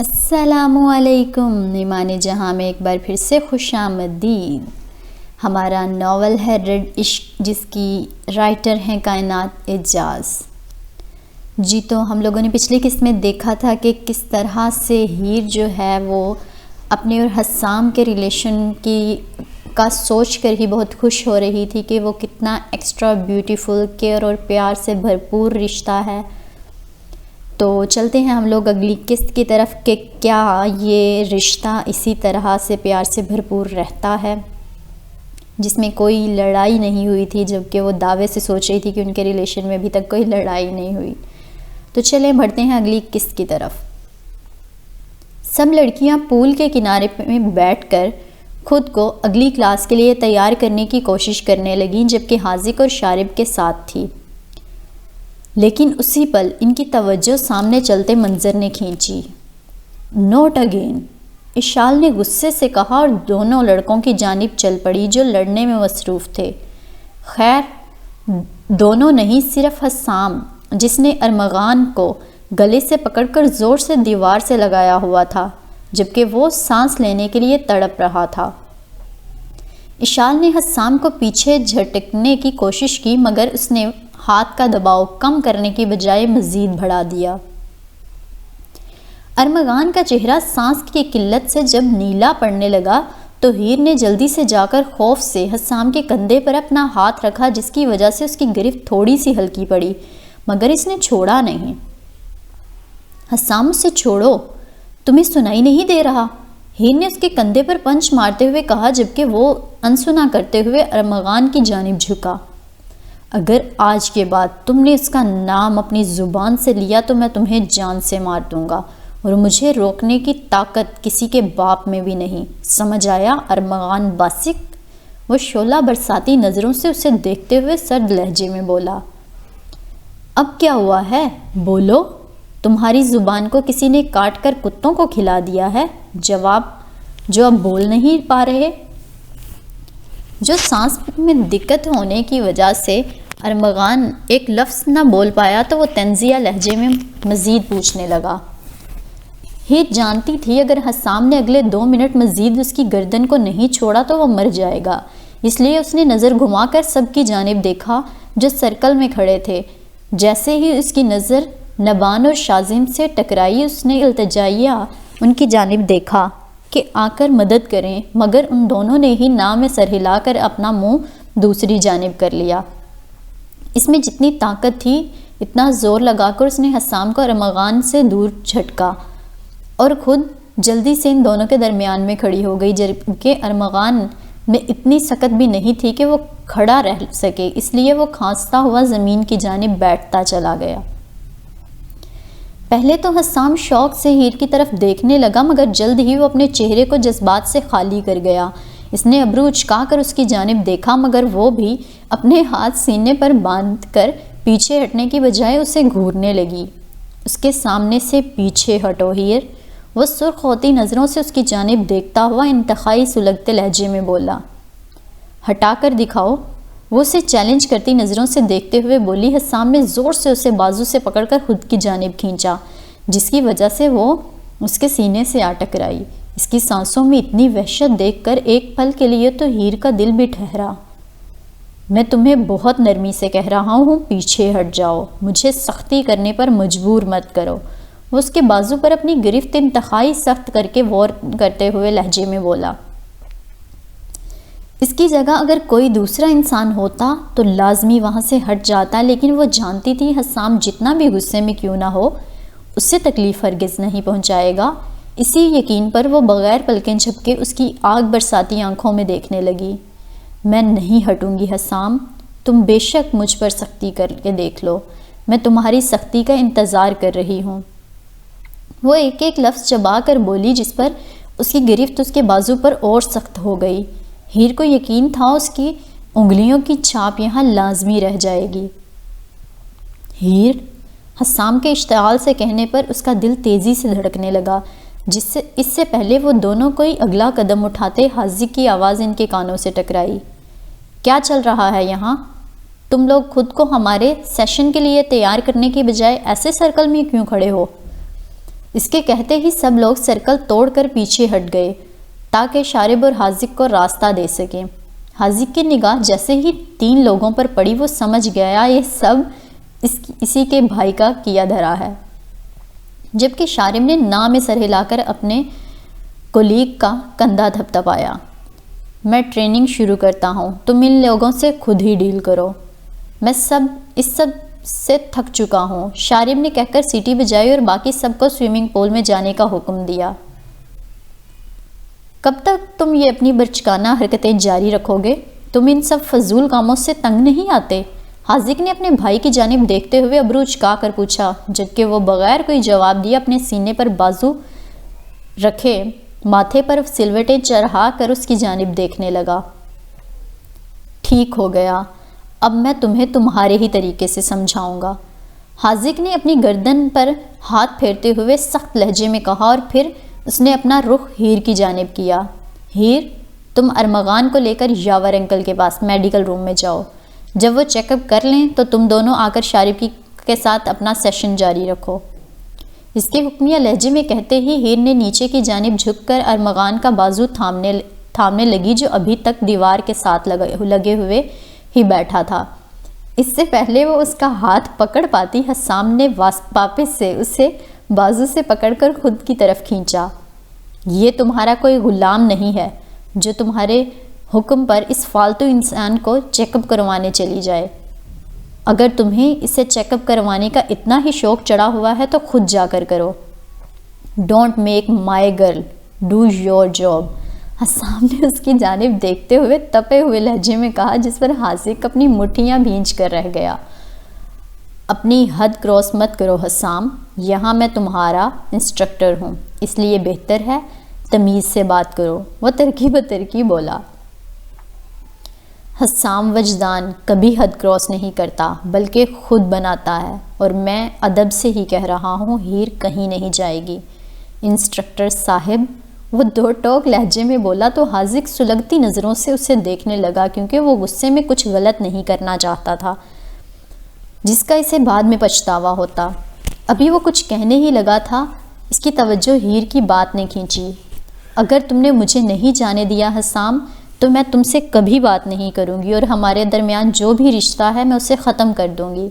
السلام علیکم ایمان جہاں میں ایک بار پھر سے خوش آمدید۔ ہمارا ناول ہے ریڈ عشق، جس کی رائٹر ہیں کائنات اعجاز۔ جی تو ہم لوگوں نے پچھلی قسط میں دیکھا تھا کہ کس طرح سے ہیر جو ہے وہ اپنے اور حسام کے ریلیشن کا سوچ کر ہی بہت خوش ہو رہی تھی کہ وہ کتنا ایکسٹرا بیوٹیفل، کیئر اور پیار سے بھرپور رشتہ ہے۔ تو چلتے ہیں ہم لوگ اگلی قسط کی طرف کہ کیا یہ رشتہ اسی طرح سے پیار سے بھرپور رہتا ہے، جس میں کوئی لڑائی نہیں ہوئی تھی، جبکہ وہ دعوے سے سوچ رہی تھی کہ ان کے ریلیشن میں ابھی تک کوئی لڑائی نہیں ہوئی۔ تو چلیں بڑھتے ہیں اگلی قسط کی طرف۔ سب لڑکیاں پول کے کنارے میں بیٹھ کر خود کو اگلی کلاس کے لیے تیار کرنے کی کوشش کرنے لگیں، جبکہ حاذق اور شارب کے ساتھ تھی۔ لیکن اسی پل ان کی توجہ سامنے چلتے منظر نے کھینچی۔ نوٹ اگین، اشال نے غصے سے کہا اور دونوں لڑکوں کی جانب چل پڑی جو لڑنے میں مصروف تھے۔ خیر، دونوں نہیں، صرف حسام، جس نے ارمغان کو گلے سے پکڑ کر زور سے دیوار سے لگایا ہوا تھا، جبکہ وہ سانس لینے کے لیے تڑپ رہا تھا۔ اشال نے حسام کو پیچھے جھٹکنے کی کوشش کی، مگر اس نے ہاتھ کا دباؤ کم کرنے کی بجائے مزید بڑھا دیا۔ ارمغان کا چہرہ سانس کی قلت سے جب نیلا پڑنے لگا تو ہیر نے جلدی سے جا کر خوف سے حسام کے کندھے پر اپنا ہاتھ رکھا، جس کی وجہ سے اس کی گرفت تھوڑی سی ہلکی پڑی، مگر اس نے چھوڑا نہیں۔ حسام، اسے چھوڑو، تمہیں سنائی نہیں دے رہا؟ ہیر نے اس کے کندھے پر پنچ مارتے ہوئے کہا، جبکہ وہ انسنا کرتے ہوئے ارمغان کی جانب جھکا۔ اگر آج کے بعد تم نے اس کا نام اپنی زبان سے لیا تو میں تمہیں جان سے مار دوں گا، اور مجھے روکنے کی طاقت کسی کے باپ میں بھی نہیں، سمجھ آیا؟ ارمغان باسق، وہ شعلہ برساتی نظروں سے اسے دیکھتے ہوئے سرد لہجے میں بولا۔ اب کیا ہوا ہے؟ بولو، تمہاری زبان کو کسی نے کاٹ کر کتوں کو کھلا دیا ہے؟ جواب جو اب بول نہیں پا رہے۔ جو سانس میں دقت ہونے کی وجہ سے ارمغان ایک لفظ نہ بول پایا تو وہ طنزیہ لہجے میں مزید پوچھنے لگا۔ ہیر جانتی تھی اگر حسام نے اگلے 2 منٹ مزید اس کی گردن کو نہیں چھوڑا تو وہ مر جائے گا، اس لیے اس نے نظر گھما کر سب کی جانب دیکھا جو سرکل میں کھڑے تھے۔ جیسے ہی اس کی نظر نبان اور شازم سے ٹکرائی، اس نے التجائیہ ان کی جانب دیکھا کہ آ کر مدد کریں، مگر ان دونوں نے ہی نہ میں سر ہلا کر اپنا منہ دوسری جانب کر لیا۔ اس میں جتنی طاقت تھی اتنا زور لگا کر اس نے حسام کو ارمغان سے دور جھٹکا اور خود جلدی سے ان دونوں کے درمیان میں کھڑی ہو گئی، جبکہ ارمغان میں اتنی سکت بھی نہیں تھی کہ وہ کھڑا رہ سکے، اس لیے وہ کھانستا ہوا زمین کی جانب بیٹھتا چلا گیا۔ پہلے تو حسام شوق سے ہیر کی طرف دیکھنے لگا، مگر جلد ہی وہ اپنے چہرے کو جذبات سے خالی کر گیا۔ اس نے ابرو اچکا کر اس کی جانب دیکھا، مگر وہ بھی اپنے ہاتھ سینے پر باندھ کر پیچھے ہٹنے کی بجائے اسے گھورنے لگی۔ اس کے سامنے سے پیچھے ہٹو ہیر، وہ سرخ ہوتی نظروں سے اس کی جانب دیکھتا ہوا انتہائی سلگتے لہجے میں بولا۔ ہٹا کر دکھاؤ، وہ اسے چیلنج کرتی نظروں سے دیکھتے ہوئے بولی۔ حسام نے زور سے اسے بازو سے پکڑ کر خود کی جانب کھینچا، جس کی وجہ سے وہ اس کے سینے سے آ ٹکرائی۔ اس کی سانسوں میں اتنی وحشت دیکھ کر ایک پل کے لیے تو ہیر کا دل بھی ٹھہرا۔ میں تمہیں بہت نرمی سے کہہ رہا ہوں، پیچھے ہٹ جاؤ، مجھے سختی کرنے پر مجبور مت کرو۔ وہ اس کے بازو پر اپنی گرفت انتہائی سخت کر کے وار کرتے ہوئے لہجے میں بولا۔ اس کی جگہ اگر کوئی دوسرا انسان ہوتا تو لازمی وہاں سے ہٹ جاتا، لیکن وہ جانتی تھی حسام جتنا بھی غصے میں کیوں نہ ہو اس سے تکلیف ہرگز نہیں پہنچائے گا۔ اسی یقین پر وہ بغیر پلکیں جھپکے اس کی آگ برساتی آنکھوں میں دیکھنے لگی۔ میں نہیں ہٹوں گی حسام، تم بے شک مجھ پر سختی کر کے دیکھ لو، میں تمہاری سختی کا انتظار کر رہی ہوں۔ وہ ایک ایک لفظ چبا کر بولی، جس پر اس کی گرفت اس کے بازو پر اور سخت ہو گئی۔ ہیر کو یقین تھا اس کی انگلیوں کی چھاپ یہاں لازمی رہ جائے گی۔ ہیر، حسام کے اشتعال سے کہنے پر اس کا دل تیزی سے دھڑکنے لگا، اس سے پہلے وہ دونوں کوئی اگلا قدم اٹھاتے حاذق کی آواز ان کے کانوں سے ٹکرائی۔ کیا چل رہا ہے یہاں؟ تم لوگ خود کو ہمارے سیشن کے لیے تیار کرنے کی بجائے ایسے سرکل میں کیوں کھڑے ہو؟ اس کے کہتے ہی سب لوگ سرکل توڑ کر پیچھے ہٹ گئے تاکہ شارب اور حاذق کو راستہ دے سکیں۔ حاذق کی نگاہ جیسے ہی 3 لوگوں پر پڑی وہ سمجھ گیا یہ سب اسی کے بھائی کا کیا دھرا ہے، جبکہ شارب نے ناں میں سر ہلا کر اپنے کولیگ کا کندھا تھپتھپایا۔ میں ٹریننگ شروع کرتا ہوں، تم ان لوگوں سے خود ہی ڈیل کرو، میں اس سب سے تھک چکا ہوں، شارب نے کہہ کر سیٹی بجائی اور باقی سب کو سوئمنگ پول میں جانے کا حکم دیا۔ کب تک تم یہ اپنی برچکانہ حرکتیں جاری رکھو گے؟ تم ان سب فضول کاموں سے تنگ نہیں آتے؟ حاذق نے اپنے بھائی کی جانب دیکھتے ہوئے ابرو اچکا کر پوچھا، جبکہ وہ بغیر کوئی جواب دیے اپنے سینے پر بازو رکھے ماتھے پر سلوٹیں چڑھا کر اس کی جانب دیکھنے لگا۔ ٹھیک ہو گیا، اب میں تمہیں تمہارے ہی طریقے سے سمجھاؤں گا، حاذق نے اپنی گردن پر ہاتھ پھیرتے ہوئے سخت لہجے میں کہا، اور پھر اس نے اپنا رخ ہیر کی جانب کیا۔ ہیر، تم ارمغان کو لے کر یاور انکل کے پاس میڈیکل روم میں جاؤ، جب وہ چیک اپ کر لیں تو تم دونوں آ کر شارب کے ساتھ اپنا سیشن جاری رکھو۔ اس کے حکمیہ لہجے میں کہتے ہی ہیر نے نیچے کی جانب جھک کر ارمغان کا بازو تھامنے لگی، جو ابھی تک دیوار کے ساتھ لگے ہوئے ہی بیٹھا تھا۔ اس سے پہلے وہ اس کا ہاتھ پکڑ پاتی، حسام نے واپس سے اسے بازو سے پکڑ کر خود کی طرف کھینچا۔ یہ تمہارا کوئی غلام نہیں ہے جو تمہارے حکم پر اس فالتو انسان کو چیک اپ کروانے چلی جائے۔ اگر تمہیں اسے چیک اپ کروانے کا اتنا ہی شوق چڑھا ہوا ہے تو خود جا کر کرو۔ Don't make my girl do your job, Husam نے اس کی جانب دیکھتے ہوئے تپے ہوئے لہجے میں کہا، جس پر حاذق اپنی مٹھیاں بھینچ کر رہ گیا۔ اپنی حد کراس مت کرو حسام، یہاں میں تمہارا انسٹرکٹر ہوں، اس لیے بہتر ہے تمیز سے بات کرو، وہ ترکی بترکی بولا۔ حسام وجدان کبھی حد کراس نہیں کرتا بلکہ خود بناتا ہے، اور میں ادب سے ہی کہہ رہا ہوں، ہیر کہیں نہیں جائے گی۔ انسٹرکٹر صاحب، وہ 2 ٹوک لہجے میں بولا تو حاذق سلگتی نظروں سے اسے دیکھنے لگا، کیونکہ وہ غصے میں کچھ غلط نہیں کرنا چاہتا تھا جس کا اسے بعد میں پچھتاوا ہوتا۔ ابھی وہ کچھ کہنے ہی لگا تھا، اس کی توجہ ہیر کی بات نے کھینچی۔ اگر تم نے مجھے نہیں جانے دیا حسام تو میں تم سے کبھی بات نہیں کروں گی، اور ہمارے درمیان جو بھی رشتہ ہے میں اسے ختم کر دوں گی۔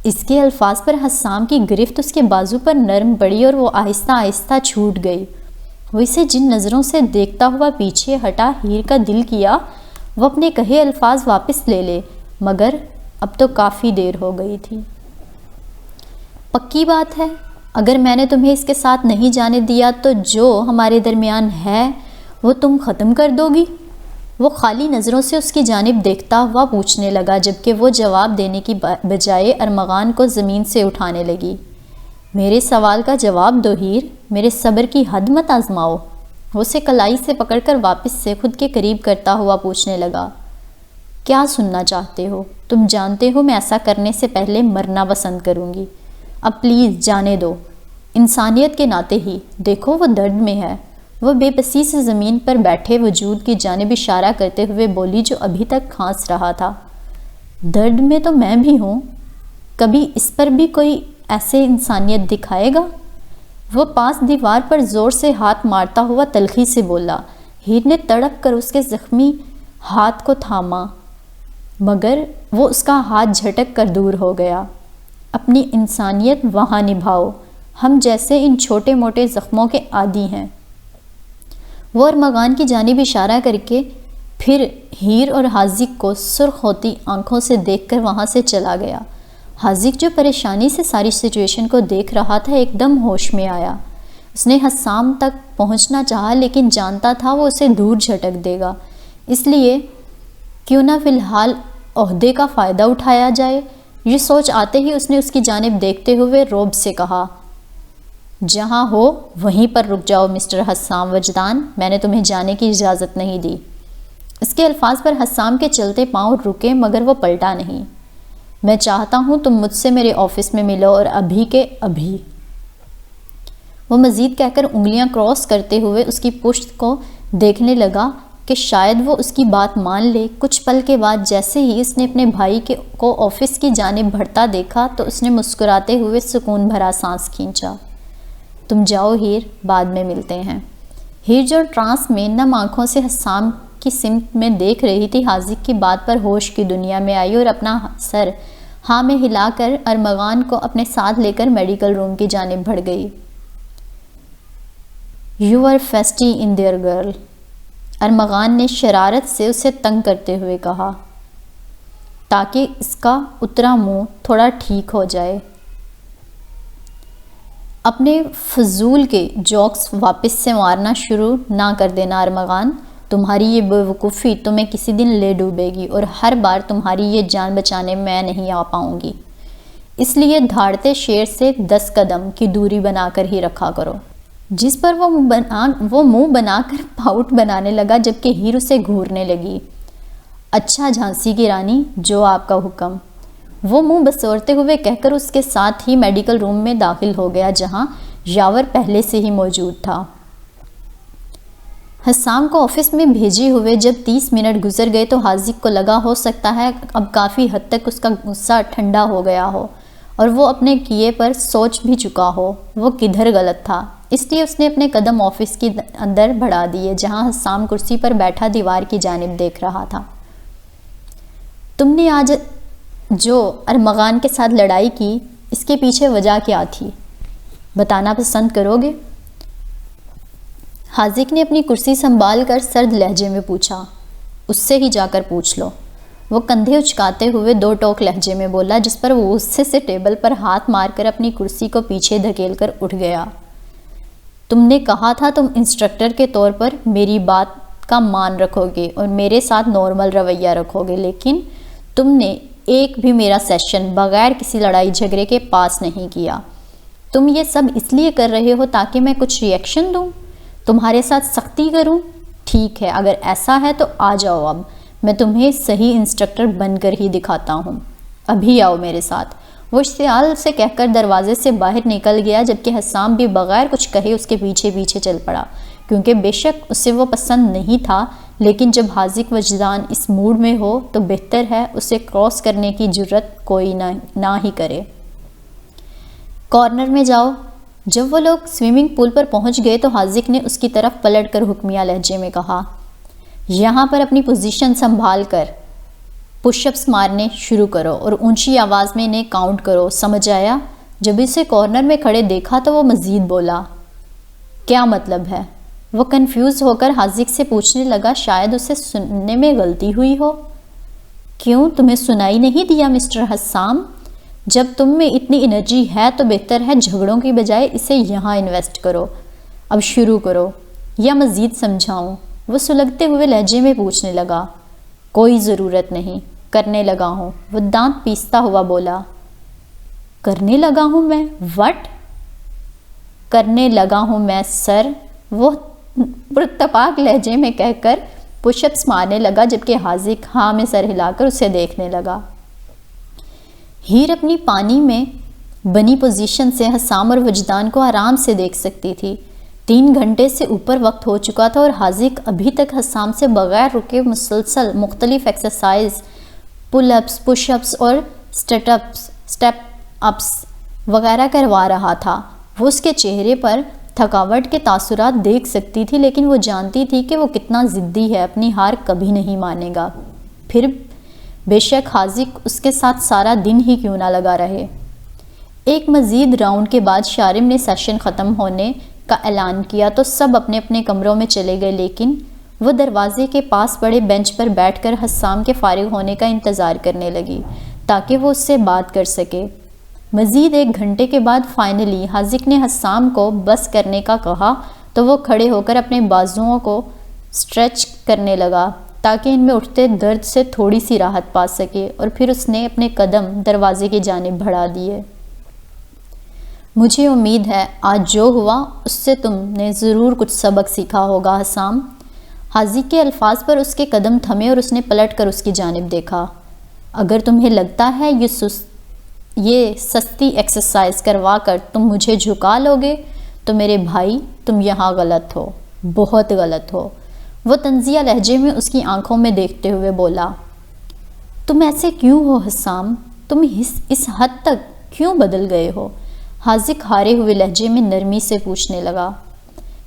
اس کے الفاظ پر حسام کی گرفت اس کے بازو پر نرم پڑی اور وہ آہستہ آہستہ چھوٹ گئی۔ وہ اسے جن نظروں سے دیکھتا ہوا پیچھے ہٹا، ہیر کا دل کیا وہ اپنے کہے الفاظ واپس لے لے، مگر اب تو کافی دیر ہو گئی تھی۔ پکی بات ہے، اگر میں نے تمہیں اس کے ساتھ نہیں جانے دیا تو جو ہمارے درمیان ہے وہ تم ختم کر دو گی؟ وہ خالی نظروں سے اس کی جانب دیکھتا ہوا پوچھنے لگا، جبکہ وہ جواب دینے کی بجائے ارمغان کو زمین سے اٹھانے لگی۔ میرے سوال کا جواب دو ہیر، میرے صبر کی حد مت آزماؤ، وہ اسے کلائی سے پکڑ کر واپس سے خود کے قریب کرتا ہوا پوچھنے لگا۔ کیا سننا چاہتے ہو؟ تم جانتے ہو میں ایسا کرنے سے پہلے مرنا پسند کروں گی، اب پلیز جانے دو۔ انسانیت کے ناطے ہی دیکھو وہ درد میں ہے، وہ بے بسی سے زمین پر بیٹھے وجود کی جانب اشارہ کرتے ہوئے بولی، جو ابھی تک کھانس رہا تھا۔ درد میں تو میں بھی ہوں، کبھی اس پر بھی کوئی ایسے انسانیت دکھائے گا؟ وہ پاس دیوار پر زور سے ہاتھ مارتا ہوا تلخی سے بولا۔ ہیر نے تڑپ کر اس کے زخمی ہاتھ کو تھاما، مگر وہ اس کا ہاتھ جھٹک کر دور ہو گیا۔ اپنی انسانیت وہاں نبھاؤ، ہم جیسے ان چھوٹے موٹے زخموں کے عادی ہیں۔ وہ ارمغان کی جانب اشارہ کر کے پھر ہیر اور حاذق کو سرخ ہوتی آنکھوں سے دیکھ کر وہاں سے چلا گیا۔ حاذق جو پریشانی سے ساری سچویشن کو دیکھ رہا تھا ایک دم ہوش میں آیا۔ اس نے حسام تک پہنچنا چاہا لیکن جانتا تھا وہ اسے دور جھٹک دے گا، اس لیے کیوں نہ فی الحال عہدے کا فائدہ اٹھایا جائے۔ یہ سوچ آتے ہی اس نے اس کی جانب دیکھتے ہوئے رعب سے کہا، جہاں ہو وہیں پر رک جاؤ مسٹر حسام وجدان، میں نے تمہیں جانے کی اجازت نہیں دی۔ اس کے الفاظ پر حسام کے چلتے پاؤں رکے، مگر وہ پلٹا نہیں۔ میں چاہتا ہوں تم مجھ سے میرے آفس میں ملو، اور ابھی کے ابھی۔ وہ مزید کہہ کر انگلیاں کراس کرتے ہوئے اس کی پشت کو دیکھنے لگا کہ شاید وہ اس کی بات مان لے۔ کچھ پل کے بعد جیسے ہی اس نے اپنے بھائی کو آفس کی جانب بڑھتا دیکھا تو اس نے مسکراتے ہوئے سکون بھرا سانس کھینچا۔ تم جاؤ ہیر، بعد میں ملتے ہیں۔ ہیر جو ٹرانس میں نم آنکھوں سے حسام کی سمت میں دیکھ رہی تھی، حاذق کی بات پر ہوش کی دنیا میں آئی اور اپنا سر ہاں میں ہلا کر ارمغان کو اپنے ساتھ لے کر میڈیکل روم کی جانب بڑھ گئی۔ "You are feisty in there, girl." Armaghan نے شرارت سے اسے تنگ کرتے ہوئے کہا تاکہ اس کا اترا منہ تھوڑا ٹھیک ہو جائے۔ اپنے فضول کے جوکس واپس سے مارنا شروع نہ کر دینا ارمغان، تمہاری یہ بے وقوفی تمہیں کسی دن لے ڈوبے گی اور ہر بار تمہاری یہ جان بچانے میں نہیں آ پاؤں گی، اس لیے دھاڑتے شیر سے 10 قدم کی دوری بنا کر ہی رکھا کرو۔ جس پر وہ منہ بنا کر پاؤٹ بنانے لگا جبکہ ہیر اسے گھورنے لگی۔ "اچھا جھانسی کی رانی، جو آپ کا حکم." وہ منہ بسورتے ہوئے کہہ کر اس کے ساتھ ہی میڈیکل روم میں داخل ہو گیا جہاں یاور پہلے سے ہی موجود تھا۔ حسام کو آفس میں بھیجے ہوئے جب 30 منٹ گزر گئے تو حاذق کو لگا ہو سکتا ہے اب کافی حد تک اس کا غصہ ٹھنڈا ہو گیا ہو اور وہ اپنے کیے پر سوچ بھی چکا ہو وہ کدھر غلط تھا، اس لیے اس نے اپنے قدم آفس کی اندر بڑھا دیے جہاں حسام کرسی پر بیٹھا دیوار کی جانب دیکھ رہا تھا۔ "تم نے آج جو ارمغان کے ساتھ لڑائی کی، اس کے پیچھے وجہ کیا تھی؟ بتانا پسند کرو گے؟" حاذق نے اپنی کرسی سنبھال کر سرد لہجے میں پوچھا۔ "اس سے ہی جا کر پوچھ لو." وہ کندھے اچکاتے ہوئے 2 ٹوک لہجے میں بولا جس پر وہ غصے سے ٹیبل پر ہاتھ مار کر اپنی کرسی کو پیچھے دھکیل کر اٹھ گیا۔ "تم نے کہا تھا تم انسٹرکٹر کے طور پر میری بات کا مان رکھو گے اور میرے ساتھ نارمل رویہ رکھو گے، لیکن تم نے ایک بھی میرا سیشن بغیر کسی لڑائی جھگڑے کے پاس نہیں کیا۔ تم یہ سب اس لیے کر رہے ہو تاکہ میں کچھ ری ایکشن دوں، تمہارے ساتھ سختی کروں؟ ٹھیک ہے، اگر ایسا ہے تو آ جاؤ، اب میں تمہیں صحیح انسٹرکٹر بن کر ہی دکھاتا ہوں، ابھی آؤ میرے ساتھ۔ وہ اشتعال سے کہہ کر دروازے سے باہر نکل گیا جبکہ حسام بھی بغیر کچھ کہے اس کے پیچھے پیچھے چل پڑا، کیونکہ بے شک اسے وہ پسند نہیں تھا، لیکن جب حاذق وجدان اس موڈ میں ہو تو بہتر ہے اسے کراس کرنے کی جرت کوئی نہ ہی کرے۔ "کارنر میں جاؤ۔ جب وہ لوگ سوئمنگ پول پر پہنچ گئے تو حاذق نے اس کی طرف پلٹ کر حکمیہ لہجے میں کہا، "یہاں پر اپنی پوزیشن سنبھال کر پش اپس مارنے شروع کرو اور اونچی آواز میں انہیں کاؤنٹ کرو، سمجھ آیا؟" جب اسے کارنر میں کھڑے دیکھا تو وہ مزید بولا، "کیا مطلب ہے؟" وہ کنفیوز ہو کر حاذق سے پوچھنے لگا، شاید اسے سننے میں غلطی ہوئی ہو۔ "کیوں، تمہیں سنائی نہیں دیا مسٹر حسام؟ جب تم میں اتنی انرجی ہے تو بہتر ہے جھگڑوں کی بجائے اسے یہاں انویسٹ کرو۔ اب شروع کرو یا مزید سمجھاؤں؟" وہ سلگتے ہوئے لہجے میں پوچھنے لگا۔ "کوئی ضرورت نہیں، کرنے لگا ہوں." وہ دانت پیستا ہوا بولا۔ "کرنے لگا ہوں میں؟ وٹ؟" "کرنے لگا ہوں میں سر." وہ پرتپاک لہجے میں کہہ کر پش اپس مارنے لگا جبکہ حاذق ہاں میں سر ہلا کر اسے دیکھنے لگا۔ ہیر اپنی پانی میں بنی پوزیشن سے حسام اور وجدان کو آرام سے دیکھ سکتی تھی۔ 3 گھنٹے سے اوپر وقت ہو چکا تھا اور حاذق ابھی تک حسام سے بغیر رکے مسلسل مختلف exercise, pull ups, push ups اور سٹیپ اپس وغیرہ کروا رہا تھا۔ وہ اس کے چہرے پر تھکاوٹ کے تاثرات دیکھ سکتی تھی، لیکن وہ جانتی تھی کہ وہ کتنا ضدی ہے، اپنی ہار کبھی نہیں مانے گا، پھر بے شک حاذق اس کے ساتھ سارا دن ہی کیوں نہ لگا رہے۔ ایک مزید راؤنڈ کے بعد شارم نے سیشن ختم ہونے کا اعلان کیا تو سب اپنے اپنے کمروں میں چلے گئے، لیکن وہ دروازے کے پاس پڑے بینچ پر بیٹھ کر حسام کے فارغ ہونے کا انتظار کرنے لگی تاکہ وہ اس سے بات کر سکے۔ مزید 1 گھنٹے کے بعد فائنلی حاذق نے حسام کو بس کرنے کا کہا تو وہ کھڑے ہو کر اپنے بازوؤں کو سٹریچ کرنے لگا تاکہ ان میں اٹھتے درد سے تھوڑی سی راحت پا سکے، اور پھر اس نے اپنے قدم دروازے کی جانب بڑھا دیے۔ "مجھے امید ہے آج جو ہوا اس سے تم نے ضرور کچھ سبق سیکھا ہوگا حسام." حاذق کے الفاظ پر اس کے قدم تھمے اور اس نے پلٹ کر اس کی جانب دیکھا۔ "اگر تمہیں لگتا ہے یہ سستی ایکسرسائز کروا کر تم مجھے جھکا لوگے تو میرے بھائی تم یہاں غلط ہو، بہت غلط ہو." وہ طنزیہ لہجے میں اس کی آنکھوں میں دیکھتے ہوئے بولا، "تم ایسے کیوں ہو حسام؟ تم اس حد تک کیوں بدل گئے ہو؟ حاذق ہارے ہوئے لہجے میں نرمی سے پوچھنے لگا۔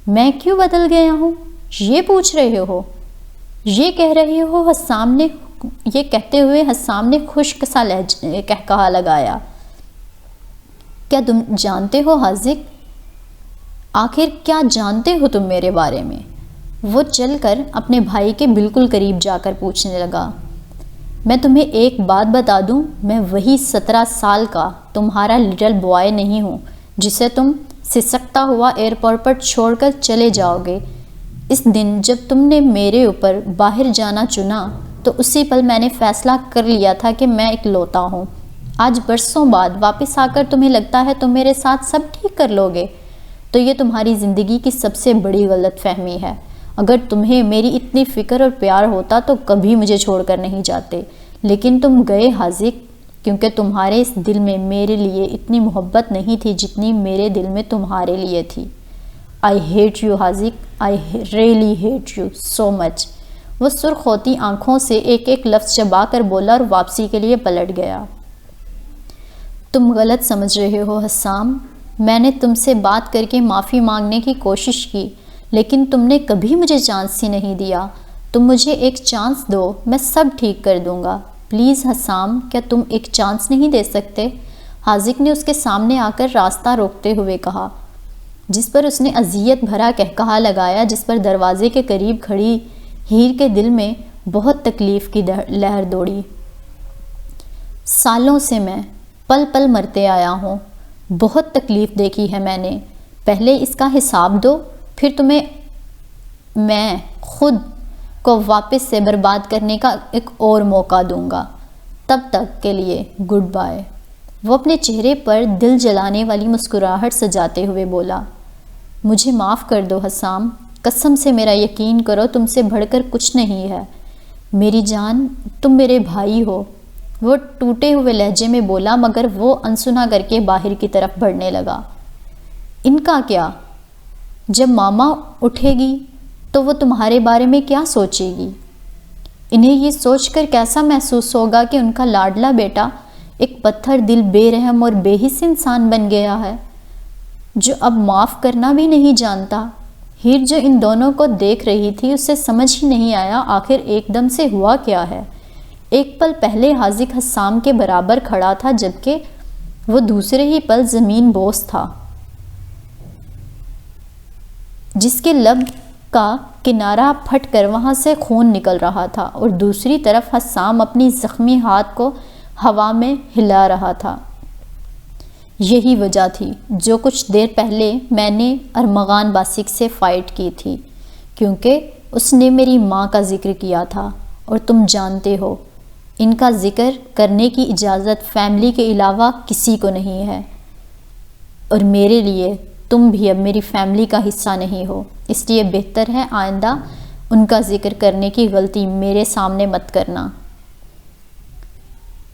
میں کیوں بدل گیا ہوں یہ پوچھ رہے ہو؟ یہ کہہ رہے ہو؟ یہ کہتے ہوئے حسام نے خشک سا قہقہا لگایا۔ کیا تم جانتے ہو حاذق؟ آخر کیا جانتے ہو تم میرے بارے میں؟ وہ چل کر اپنے بھائی کے بالکل قریب جا کر پوچھنے لگا۔ میں تمہیں ایک بات بتا دوں، میں وہی 17 سال کا تمہارا لٹل بوائے نہیں ہوں جسے تم سسکتا ہوا ایئرپورٹ پر چھوڑ کر چلے جاؤ گے۔ اس دن جب تم نے میرے اوپر باہر جانا چنا تو اسی پل میں نے فیصلہ کر لیا تھا کہ میں اکلوتا ہوں۔ آج برسوں بعد واپس آ کر تمہیں لگتا ہے تم میرے ساتھ سب ٹھیک کر لو گے، تو یہ تمہاری زندگی کی سب سے بڑی غلط فہمی ہے۔ اگر تمہیں میری اتنی فکر اور پیار ہوتا تو کبھی مجھے چھوڑ کر نہیں جاتے، لیکن تم گئے حاذق، کیونکہ تمہارے اس دل میں میرے لیے اتنی محبت نہیں تھی جتنی میرے دل میں تمہارے لیے تھی۔ I hate you حاذق، I really hate you so much۔ وہ سرخ ہوتی آنکھوں سے ایک ایک لفظ چبا کر بولا اور واپسی کے لیے پلٹ گیا۔ تم غلط سمجھ رہے ہو حسام، میں نے تم سے بات کر کے معافی مانگنے کی کوشش کی، لیکن تم نے کبھی مجھے چانس ہی نہیں دیا۔ تم مجھے ایک چانس دو، میں سب ٹھیک کر دوں گا۔ پلیز حسام، کیا تم ایک چانس نہیں دے سکتے؟ حاذق نے اس کے سامنے آ کر راستہ روکتے ہوئے کہا، جس پر اس نے اذیت بھرا قہقہا لگایا، جس پر دروازے کے قریب کھڑی ہیر کے دل میں بہت تکلیف کی لہر دوڑی۔ سالوں سے میں پل پل مرتے آیا ہوں، بہت تکلیف دیکھی ہے میں نے۔ پہلے اس کا حساب دو، پھر تمہیں میں خود کو واپس سے برباد کرنے کا ایک اور موقع دوں گا۔ تب تک کے لیے گڈ بائے۔ وہ اپنے چہرے پر دل جلانے والی مسکراہٹ سجاتے ہوئے بولا۔ مجھے معاف کر دو حسام، قسم سے میرا یقین کرو تم سے بڑھ کر کچھ نہیں ہے۔ میری جان، تم میرے بھائی ہو۔ وہ ٹوٹے ہوئے لہجے میں بولا، مگر وہ انسنا کر کے باہر کی طرف بڑھنے لگا۔ ان کا کیا؟ جب ماما اٹھے گی تو وہ تمہارے بارے میں کیا سوچے گی؟ انہیں یہ سوچ کر کیسا محسوس ہوگا کہ ان کا لاڈلا بیٹا ایک پتھر دل بے رحم اور بے حس انسان بن گیا ہے، جو اب معاف کرنا بھی نہیں جانتا۔ ہیر جو ان دونوں کو دیکھ رہی تھی، اسے سمجھ ہی نہیں آیا آخر ایک دم سے ہوا کیا ہے۔ ایک پل پہلے حاذق حسام کے برابر کھڑا تھا، جبکہ وہ دوسرے ہی پل زمین بوس تھا، جس کے لب کا کنارہ پھٹ کر وہاں سے خون نکل رہا تھا، اور دوسری طرف حسام اپنی زخمی ہاتھ کو ہوا میں ہلا رہا تھا۔ یہی وجہ تھی جو کچھ دیر پہلے میں نے ارمغان باسق سے فائٹ کی تھی، کیونکہ اس نے میری ماں کا ذکر کیا تھا، اور تم جانتے ہو ان کا ذکر کرنے کی اجازت فیملی کے علاوہ کسی کو نہیں ہے، اور میرے لیے تم بھی اب میری فیملی کا حصہ نہیں ہو، اس لیے بہتر ہے آئندہ ان کا ذکر کرنے کی غلطی میرے سامنے مت کرنا۔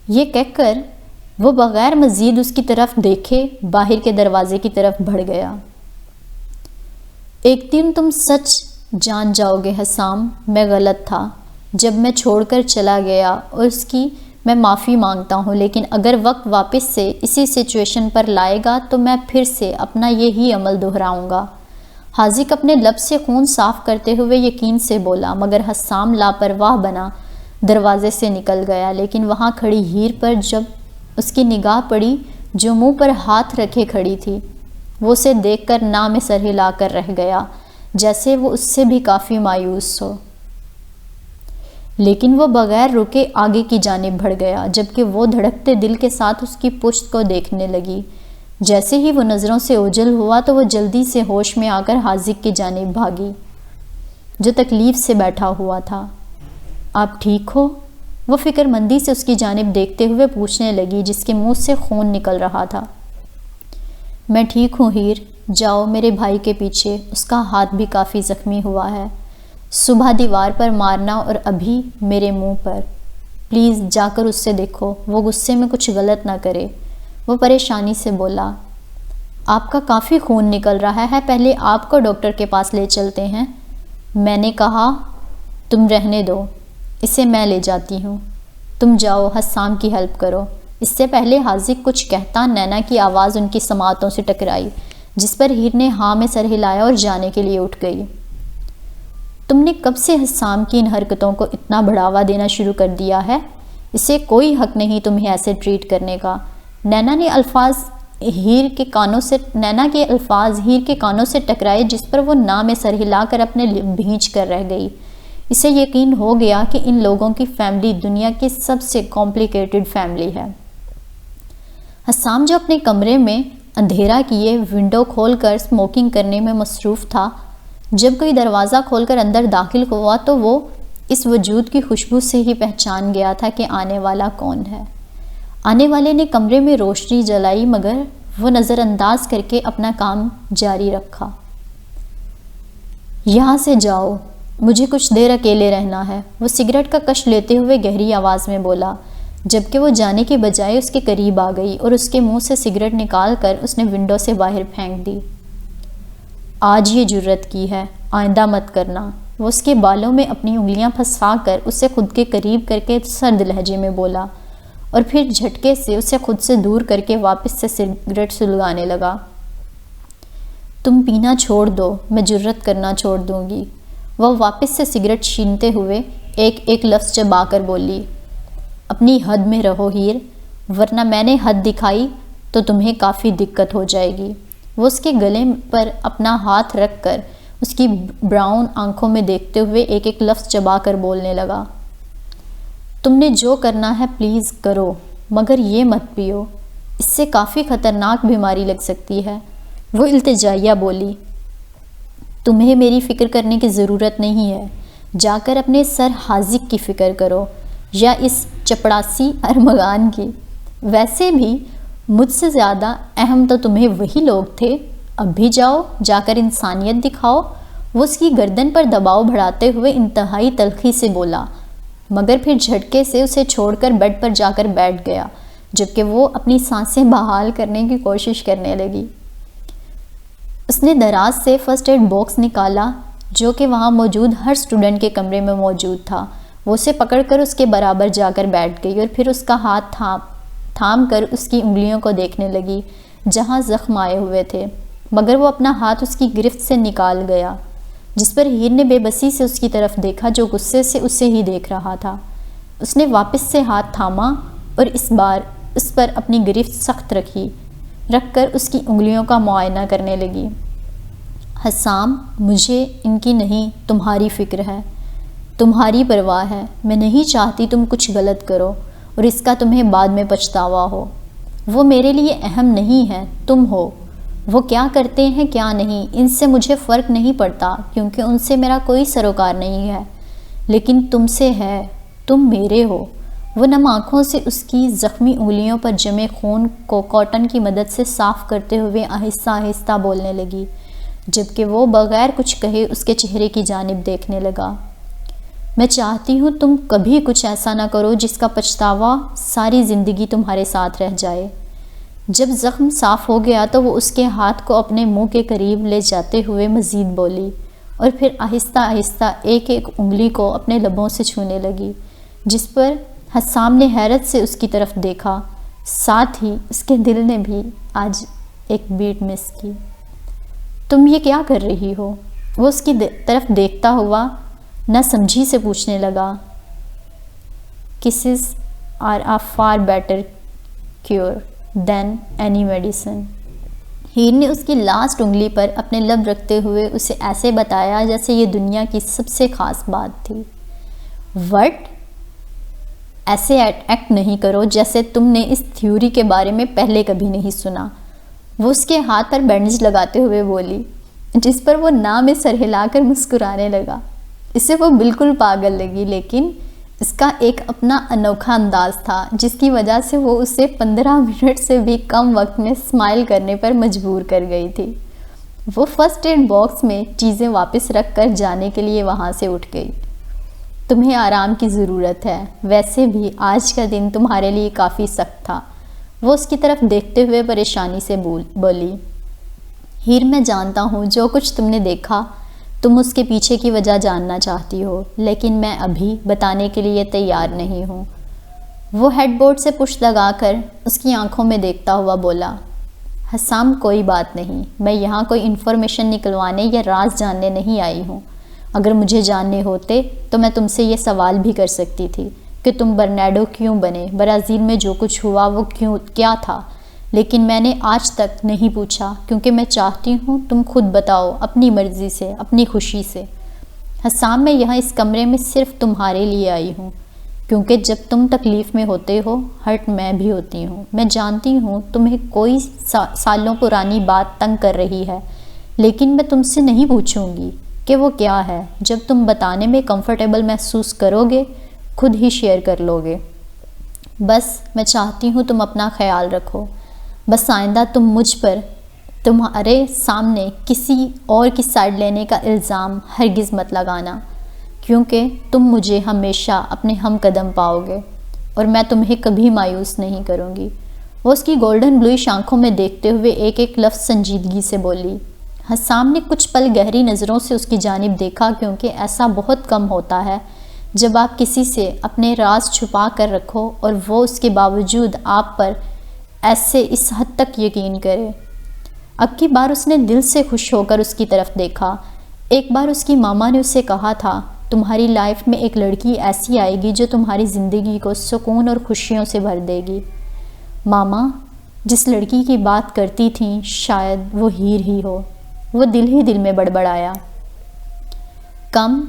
یہ کہہ کر وہ بغیر مزید اس کی طرف دیکھے باہر کے دروازے کی طرف بڑھ گیا۔ ایک دن تم سچ جان جاؤ گے حسام، میں غلط تھا جب میں چھوڑ کر چلا گیا، اور اس کی میں معافی مانگتا ہوں، لیکن اگر وقت واپس سے اسی سچویشن پر لائے گا تو میں پھر سے اپنا یہی عمل دہراؤں گا۔ حاذق اپنے لب سے خون صاف کرتے ہوئے یقین سے بولا، مگر حسام لاپرواہ بنا دروازے سے نکل گیا۔ لیکن وہاں کھڑی ہیر پر جب اس کی نگاہ پڑی، جو منہ پر ہاتھ رکھے کھڑی تھی، وہ اسے دیکھ کر ناں میں سر ہلا کر رہ گیا، جیسے وہ اس سے بھی کافی مایوس ہو۔ لیکن وہ بغیر رکے آگے کی جانب بڑھ گیا، جبکہ وہ دھڑکتے دل کے ساتھ اس کی پشت کو دیکھنے لگی۔ جیسے ہی وہ نظروں سے اوجھل ہوا تو وہ جلدی سے ہوش میں آ کر حاذق کی جانب بھاگی، جو تکلیف سے بیٹھا ہوا تھا۔ آپ ٹھیک ہو؟ وہ فکر مندی سے اس کی جانب دیکھتے ہوئے پوچھنے لگی، جس کے منہ سے خون نکل رہا تھا۔ میں ٹھیک ہوں ہیر، جاؤ میرے بھائی کے پیچھے، اس کا ہاتھ بھی کافی زخمی ہوا ہے۔ صبح دیوار پر مارنا اور ابھی میرے منہ پر۔ پلیز جا کر اس سے دیکھو، وہ غصے میں کچھ غلط نہ کرے۔ وہ پریشانی سے بولا، آپ کا کافی خون نکل رہا ہے، پہلے آپ کو ڈاکٹر کے پاس لے چلتے ہیں۔ میں نے کہا تم رہنے دو، اسے میں لے جاتی ہوں، تم جاؤ حسام کی ہیلپ کرو، اس سے پہلے حاذق کچھ کہتا نینا کی آواز ان کی سماعتوں سے ٹکرائی، جس پر ہیر نے ہاں میں سر ہلایا اور جانے کے لیے اٹھ گئی۔ تم نے کب سے حسام کی ان حرکتوں کو اتنا بڑھاوا دینا شروع کر دیا ہے؟ اسے کوئی حق نہیں تمہیں ایسے ٹریٹ کرنے کا۔ نینا کے الفاظ ہیر کے کانوں سے ٹکرائے، جس پر وہ نہ میں سر ہلا کر اپنے لب بھینچ کر رہ گئی۔ اسے یقین ہو گیا کہ ان لوگوں کی فیملی دنیا کی سب سے کمپلیکیٹڈ فیملی ہے۔ حسام جو اپنے کمرے میں اندھیرا کیے ونڈو کھول کر اسموکنگ کرنے میں مصروف تھا، جب کوئی دروازہ کھول کر اندر داخل ہوا تو وہ اس وجود کی خوشبو سے ہی پہچان گیا تھا کہ آنے والا کون ہے۔ آنے والے نے کمرے میں روشنی جلائی، مگر وہ نظر انداز کر کے اپنا کام جاری رکھا۔ یہاں سے جاؤ، مجھے کچھ دیر اکیلے رہنا ہے، وہ سگریٹ کا کش لیتے ہوئے گہری آواز میں بولا، جبکہ وہ جانے کے بجائے اس کے قریب آ گئی اور اس کے منہ سے سگریٹ نکال کر اس نے ونڈو سے باہر پھینک دی۔ آج یہ جرت کی ہے، آئندہ مت کرنا، وہ اس کے بالوں میں اپنی انگلیاں پھنسا کر اسے خود کے قریب کر کے سرد لہجے میں بولا، اور پھر جھٹکے سے اسے خود سے دور کر کے واپس سے سگریٹ سلگانے لگا۔ تم پینا چھوڑ دو، میں جرت کرنا چھوڑ دوں گی، وہ واپس سے سگریٹ چھینتے ہوئے ایک ایک لفظ چبا کر بولی۔ اپنی حد میں رہو ہیر، ورنہ میں نے حد دکھائی تو تمہیں کافی دقت ہو جائے گی۔ وہ اس کے گلے پر اپنا ہاتھ رکھ کر اس کی براؤن آنکھوں میں دیکھتے ہوئے ایک ایک لفظ چبا کر بولنے لگا۔ تم نے جو کرنا ہے پلیز کرو، مگر یہ مت پیو، اس سے کافی خطرناک بیماری لگ سکتی ہے، وہ التجائیہ بولی۔ تمہیں میری فکر کرنے کی ضرورت نہیں ہے، جا کر اپنے سر حاذق کی فکر کرو، یا اس چپڑاسی ارمغان کی۔ ویسے بھی مجھ سے زیادہ اہم تو تمہیں وہی لوگ تھے، اب بھی جاؤ، جا کر انسانیت دکھاؤ، وہ اس کی گردن پر دباؤ بڑھاتے ہوئے انتہائی تلخی سے بولا، مگر پھر جھٹکے سے اسے چھوڑ کر بیڈ پر جا کر بیٹھ گیا، جبکہ وہ اپنی سانسیں بحال کرنے کی کوشش کرنے لگی۔ اس نے دراز سے فرسٹ ایڈ باکس نکالا جو کہ وہاں موجود ہر اسٹوڈنٹ کے کمرے میں موجود تھا، وہ اسے پکڑ کر اس کے برابر جا کر بیٹھ گئی اور پھر اس کا ہاتھ تھام کر اس کی انگلیوں کو دیکھنے لگی جہاں زخم آئے ہوئے تھے، مگر وہ اپنا ہاتھ اس کی گرفت سے نکال گیا، جس پر ہیر نے بے بسی سے اس کی طرف دیکھا جو غصے سے اسے ہی دیکھ رہا تھا۔ اس نے واپس سے ہاتھ تھاما اور اس بار اس پر اپنی گرفت سخت رکھ کر اس کی انگلیوں کا معائنہ کرنے لگی۔ حسام، مجھے ان کی نہیں تمہاری فکر ہے، تمہاری پرواہ ہے، میں نہیں چاہتی تم کچھ غلط کرو اور اس کا تمہیں بعد میں پچھتاوا ہو۔ وہ میرے لیے اہم نہیں ہے، تم ہو۔ وہ کیا کرتے ہیں کیا نہیں، ان سے مجھے فرق نہیں پڑتا کیونکہ ان سے میرا کوئی سروکار نہیں ہے، لیکن تم سے ہے، تم میرے ہو۔ وہ نم آنکھوں سے اس کی زخمی انگلیوں پر جمے خون کو کاٹن کی مدد سے صاف کرتے ہوئے آہستہ آہستہ بولنے لگی، جبکہ وہ بغیر کچھ کہے اس کے چہرے کی جانب دیکھنے لگا۔ میں چاہتی ہوں تم کبھی کچھ ایسا نہ کرو جس کا پچھتاوا ساری زندگی تمہارے ساتھ رہ جائے۔ جب زخم صاف ہو گیا تو وہ اس کے ہاتھ کو اپنے منہ کے قریب لے جاتے ہوئے مزید بولی اور پھر آہستہ آہستہ ایک ایک انگلی کو اپنے لبوں سے چھونے لگی، جس پر حسام نے حیرت سے اس کی طرف دیکھا، ساتھ ہی اس کے دل نے بھی آج ایک بیٹ مس کی۔ تم یہ کیا کر رہی ہو؟ وہ اس کی طرف دیکھتا ہوا نہ سمجھی سے پوچھنے لگا۔ Kisses are a far better cure than any medicine۔ ہیر نے اس کی لاسٹ انگلی پر اپنے لب رکھتے ہوئے اسے ایسے بتایا جیسے یہ دنیا کی سب سے خاص بات تھی۔ وٹ؟ ایسے ایکٹ نہیں کرو جیسے تم نے اس تھیوری کے بارے میں پہلے کبھی نہیں سنا، وہ اس کے ہاتھ پر بینڈیج لگاتے ہوئے بولی، جس پر وہ نہ میں سر ہلا کر مسکرانے لگا۔ اسے وہ بالکل پاگل لگی، لیکن اس کا ایک اپنا انوکھا انداز تھا جس کی وجہ سے وہ اسے 15 منٹ سے بھی کم وقت میں اسمائل کرنے پر مجبور کر گئی تھی۔ وہ فرسٹ ایڈ باکس میں چیزیں واپس رکھ کر جانے کے لیے وہاں سے اٹھ گئی۔ تمہیں آرام کی ضرورت ہے، ویسے بھی آج کا دن تمہارے لیے کافی سخت تھا، وہ اس کی طرف دیکھتے ہوئے پریشانی سے بولی۔ ہیر، میں جانتا ہوں جو کچھ تم نے دیکھا تم اس کے پیچھے کی وجہ جاننا چاہتی ہو، لیکن میں ابھی بتانے کے لیے تیار نہیں ہوں۔ وہ ہیڈ بورڈ سے پشت لگا کر اس کی آنکھوں میں دیکھتا ہوا بولا، حسام کوئی بات نہیں، میں یہاں کوئی انفارمیشن نکلوانے یا راز جاننے نہیں آئی ہوں۔ اگر مجھے جاننے ہوتے تو میں تم سے یہ سوال بھی کر سکتی تھی کہ تم برنارڈو کیوں بنے، برازیل میں جو کچھ ہوا وہ کیا تھا، لیکن میں نے آج تک نہیں پوچھا کیونکہ میں چاہتی ہوں تم خود بتاؤ، اپنی مرضی سے، اپنی خوشی سے۔ حسام، میں یہاں اس کمرے میں صرف تمہارے لیے آئی ہوں، کیونکہ جب تم تکلیف میں ہوتے ہو ہرٹ میں بھی ہوتی ہوں۔ میں جانتی ہوں تمہیں کوئی سالوں پرانی بات تنگ کر رہی ہے، لیکن میں تم سے نہیں پوچھوں گی کہ وہ کیا ہے۔ جب تم بتانے میں کمفرٹیبل محسوس کرو گے خود ہی شیئر کر لو گے۔ بس میں چاہتی ہوں تم اپنا خیال رکھو۔ بس آئندہ تم مجھ پر تمہارے سامنے کسی اور کی سائڈ لینے کا الزام ہرگز مت لگانا، کیونکہ تم مجھے ہمیشہ اپنے ہم قدم پاؤ گے اور میں تمہیں کبھی مایوس نہیں کروں گی۔ وہ اس کی گولڈن بلوئش آنکھوں میں دیکھتے ہوئے ایک ایک لفظ سنجیدگی سے بولی۔ حسام نے کچھ پل گہری نظروں سے اس کی جانب دیکھا، کیونکہ ایسا بہت کم ہوتا ہے جب آپ کسی سے اپنے راز چھپا کر رکھو اور وہ اس کے باوجود آپ پر ایسے اس حد تک یقین کرے۔ اب کی بار اس نے دل سے خوش ہو کر اس کی طرف دیکھا۔ ایک بار اس کی ماما نے اسے کہا تھا، تمہاری لائف میں ایک لڑکی ایسی آئے گی جو تمہاری زندگی کو سکون اور خوشیوں سے بھر دے گی۔ ماما جس لڑکی کی بات کرتی تھیں شاید وہ ہیر ہی ہو۔ وہ دل ہی دل میں بڑبڑایا، کم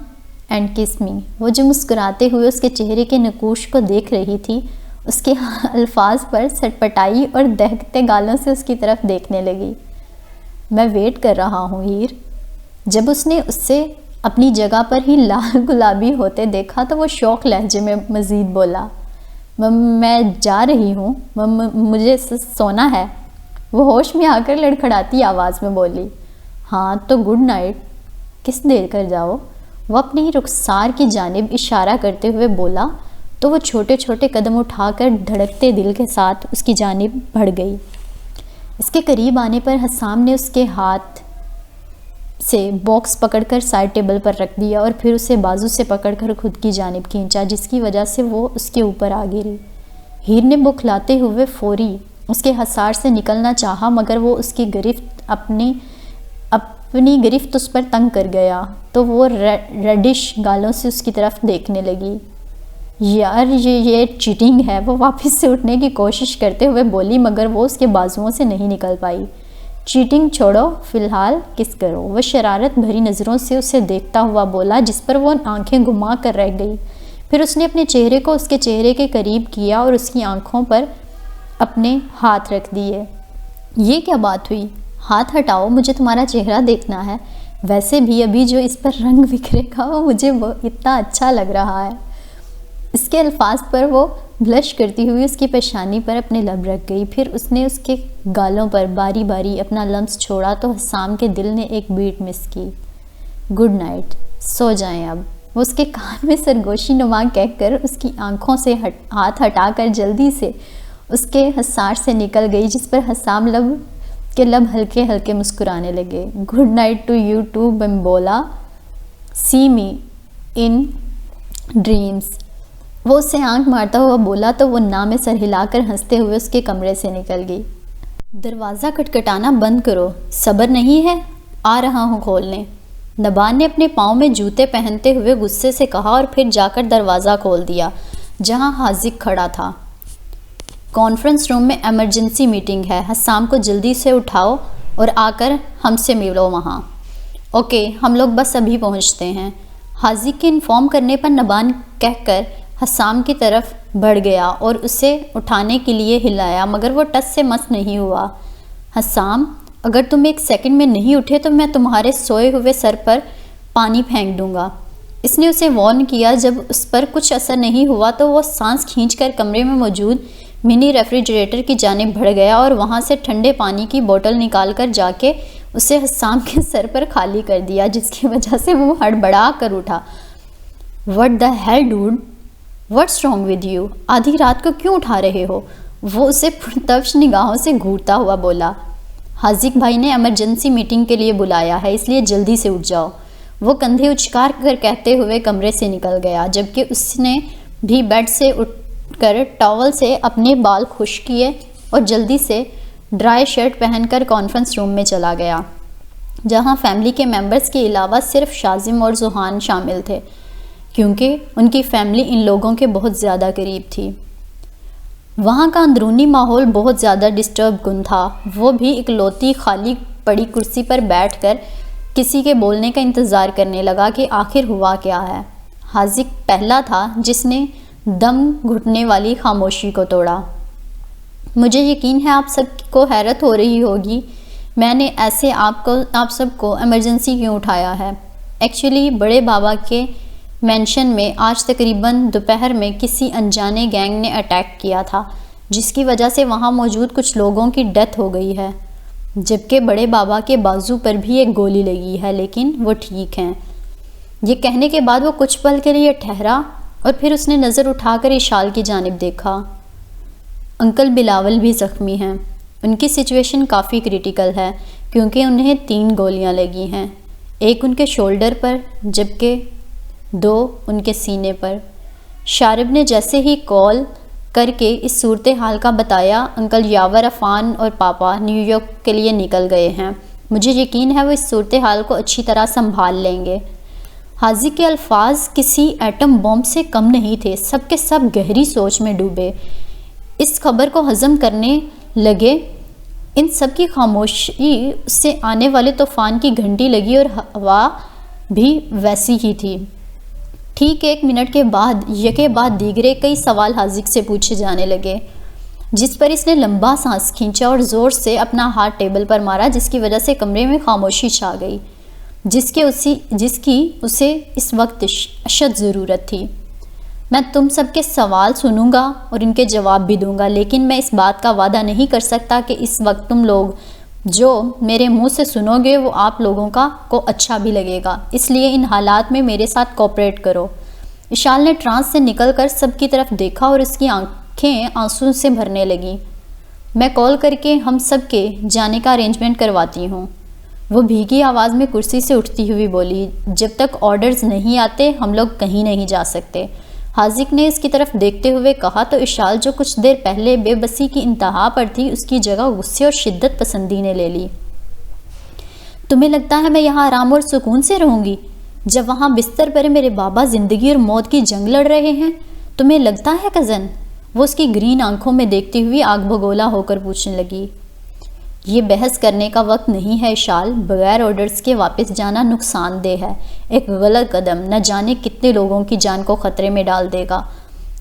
اینڈ کس می۔ وہ جو مسکراتے ہوئے اس کے چہرے کے نقوش کو دیکھ رہی تھی، اس کے الفاظ پر سٹپٹائی اور دہکتے گالوں سے اس کی طرف دیکھنے لگی۔ میں ویٹ کر رہا ہوں ہیر۔ جب اس نے اس سے اپنی جگہ پر ہی لال گلابی ہوتے دیکھا تو وہ شوق لہجے میں مزید بولا، میں جا رہی ہوں، مجھے سونا ہے۔ وہ ہوش میں آ کر لڑکھڑاتی آواز میں بولی، ہاں تو گڈ نائٹ۔ کس دیر کر جاؤ؟ وہ اپنی رخسار کی جانب اشارہ کرتے ہوئے بولا تو وہ چھوٹے چھوٹے قدم اٹھا کر دھڑکتے دل کے ساتھ اس کی جانب بڑھ گئی۔ اس کے قریب آنے پر حسام نے اس کے ہاتھ سے باکس پکڑ کر سائڈ ٹیبل پر رکھ دیا اور پھر اسے بازو سے پکڑ کر خود کی جانب کھینچا، جس کی وجہ سے وہ اس کے اوپر آ گری۔ ہیر نے بکھلاتے ہوئے فوری اس کے حصار سے نکلنا چاہا، مگر وہ اس کی گرفت اپنی گرفت اس پر تنگ کر گیا تو وہ ریڈش گالوں سے اس کی طرف دیکھنے لگی۔ یار یہ چیٹنگ ہے، وہ واپس سے اٹھنے کی کوشش کرتے ہوئے بولی، مگر وہ اس کے بازوؤں سے نہیں نکل پائی۔ چیٹنگ چھوڑو، فی الحال کس کرو۔ وہ شرارت بھری نظروں سے اسے دیکھتا ہوا بولا، جس پر وہ آنکھیں گھما کر رہ گئی۔ پھر اس نے اپنے چہرے کو اس کے چہرے کے قریب کیا اور اس کی آنکھوں پر اپنے ہاتھ رکھ دیے۔ یہ کیا بات ہوئی؟ ہاتھ ہٹاؤ، مجھے تمہارا چہرہ دیکھنا ہے۔ ویسے بھی ابھی جو اس پر رنگ بکھرے گا وہ مجھے اتنا اچھا لگ رہا ہے۔ اس کے الفاظ پر وہ بلش کرتی ہوئی اس کی پیشانی پر اپنے لب رکھ گئی۔ پھر اس نے اس کے گالوں پر باری باری اپنا لمس چھوڑا تو حسام کے دل نے ایک بیٹ مس کی۔ گڈ نائٹ، سو جائیں اب۔ وہ اس کے کان میں سرگوشی نما کہہ کر اس کی آنکھوں سے ہاتھ ہٹا کر جلدی سے اس کے حصار سے نکل گئی، جس پر حسام کے لب ہلکے ہلکے مسکرانے لگے۔ Good night to you to بمبولا، سی می ان ڈریمز۔ وہ اسے آنکھ مارتا ہوا بولا تو وہ ناں میں سر ہلا کر ہنستے ہوئے اس کے کمرے سے نکل گئی۔ دروازہ کھٹکھٹانا بند کرو، صبر نہیں ہے؟ آ رہا ہوں کھولنے، نبان نے اپنے پاؤں میں جوتے پہنتے ہوئے غصے سے کہا اور پھر جا کر دروازہ کھول دیا جہاں حاذق کھڑا تھا۔ کانفرنس روم میں ایمرجنسی میٹنگ ہے، حسام کو جلدی سے اٹھاؤ اور آ کر ہم سے ملو وہاں۔ اوکے، ہم لوگ بس ابھی پہنچتے ہیں۔ حاذق کے انفارم کرنے پر نبان کہہ کر حسام کی طرف بڑھ گیا اور اسے اٹھانے کے لیے ہلایا، مگر وہ ٹس سے مس نہیں ہوا۔ حسام، اگر تم ایک سیکنڈ میں نہیں اٹھے تو میں تمہارے سوئے ہوئے سر پر پانی پھینک دوں گا۔ اس نے اسے وارن کیا۔ جب اس پر کچھ اثر نہیں ہوا تو وہ سانس کھینچ کر کمرے میں موجود منی ریفریجریٹر کی جانب بڑھ گیا اور وہاں سے ٹھنڈے پانی کی بوتل نکال کر جا کے اسے حسام کے سر پر خالی کر دیا، جس کی وجہ سے وہ ہڑبڑا کر اٹھا۔ What the hell ڈوڈ، what's wrong with you? آدھی رات کو کیوں اٹھا رہے ہو؟ وہ اسے پرتوش نگاہوں سے گھورتا ہوا بولا۔ حاذق بھائی نے ایمرجنسی میٹنگ کے لیے بلایا ہے، اس لیے جلدی سے اٹھ جاؤ، وہ کندھے اچکار کر کہتے ہوئے کمرے سے نکل گیا، جبکہ اس نے بھی بیڈ سے اٹھ کر ٹاول سے اپنے بال خشک کیے اور جلدی سے ڈرائی شرٹ پہن کر کانفرنس روم میں چلا گیا، جہاں فیملی کے ممبرز کے علاوہ صرف شازم اور زوہان شامل تھے، کیونکہ ان کی فیملی ان لوگوں کے بہت زیادہ قریب تھی۔ وہاں کا اندرونی ماحول بہت زیادہ ڈسٹرب کن تھا۔ وہ بھی اکلوتی خالی پڑی کرسی پر بیٹھ کر کسی کے بولنے کا انتظار کرنے لگا کہ آخر ہوا کیا ہے۔ حاذق پہلا تھا جس نے دم گھٹنے والی خاموشی کو توڑا۔ مجھے یقین ہے آپ سب کو حیرت ہو رہی ہوگی میں نے ایسے آپ سب کو ایمرجنسی کیوں اٹھایا ہے۔ ایکچولی بڑے بابا کے مینشن میں آج تقریباً دوپہر میں کسی انجانے گینگ نے اٹیک کیا تھا، جس کی وجہ سے وہاں موجود کچھ لوگوں کی ڈیتھ ہو گئی ہے، جبکہ بڑے بابا کے بازو پر بھی ایک گولی لگی ہے، لیکن وہ ٹھیک ہیں۔ یہ کہنے کے بعد وہ کچھ پل کے لیے ٹھہرا اور پھر اس نے نظر اٹھا کر اشال کی جانب دیکھا۔ انکل بلاول بھی زخمی ہیں۔ ان کی سچویشن کافی کریٹیکل ہے کیونکہ انہیں 3 گولیاں لگی ہیں، ایک ان کے شولڈر پر جبکہ 2 ان کے سینے پر۔ شارب نے جیسے ہی کال کر کے اس صورتحال کا بتایا، انکل یاور عفان اور پاپا نیو یارک کے لیے نکل گئے ہیں۔ مجھے یقین ہے وہ اس صورتحال کو اچھی طرح سنبھال لیں گے۔ حاذق کے الفاظ کسی ایٹم بم سے کم نہیں تھے، سب کے سب گہری سوچ میں ڈوبے، اس خبر کو ہضم کرنے لگے۔ ان سب کی خاموشی سے آنے والے طوفان کی گھنٹی لگی اور ہوا بھی ویسی ہی تھی۔ ٹھیک 1 منٹ کے بعد یکے بعد دیگرے کئی سوال حاذق سے پوچھے جانے لگے، جس پر اس نے لمبا سانس کھینچا اور زور سے اپنا ہاتھ ٹیبل پر مارا، جس کی وجہ سے کمرے میں خاموشی چھا گئی، جس کی اسے اس وقت اشد ضرورت تھی۔ میں تم سب کے سوال سنوں گا اور ان کے جواب بھی دوں گا، لیکن میں اس بات کا وعدہ نہیں کر سکتا کہ اس وقت تم لوگ جو میرے منہ سے سنو گے وہ آپ لوگوں کو اچھا بھی لگے گا، اس لیے ان حالات میں میرے ساتھ کوآپریٹ کرو۔ اشال نے ٹرانس سے نکل کر سب کی طرف دیکھا اور اس کی آنکھیں آنسو سے بھرنے لگیں۔ میں کال کر کے ہم سب کے جانے کا ارینجمنٹ کرواتی ہوں، وہ بھیگی آواز میں کرسی سے اٹھتی ہوئی بولی۔ جب تک آرڈرز نہیں آتے ہم لوگ کہیں نہیں جا سکتے، حاذق نے اس کی طرف دیکھتے ہوئے کہا تو اشال جو کچھ دیر پہلے بے بسی کی انتہا پر تھی اس کی جگہ غصے اور شدت پسندی نے لے لی۔ تمہیں لگتا ہے میں یہاں آرام اور سکون سے رہوں گی جب وہاں بستر پر میرے بابا زندگی اور موت کی جنگ لڑ رہے ہیں؟ تمہیں لگتا ہے کزن؟ وہ اس کی گرین آنکھوں میں دیکھتی ہوئی آگ بگولا ہو کر پوچھنے لگی۔ یہ بحث کرنے کا وقت نہیں ہے اشال، بغیر آرڈرز کے واپس جانا نقصان دہ ہے، ایک غلط قدم نہ جانے کتنے لوگوں کی جان کو خطرے میں ڈال دے گا،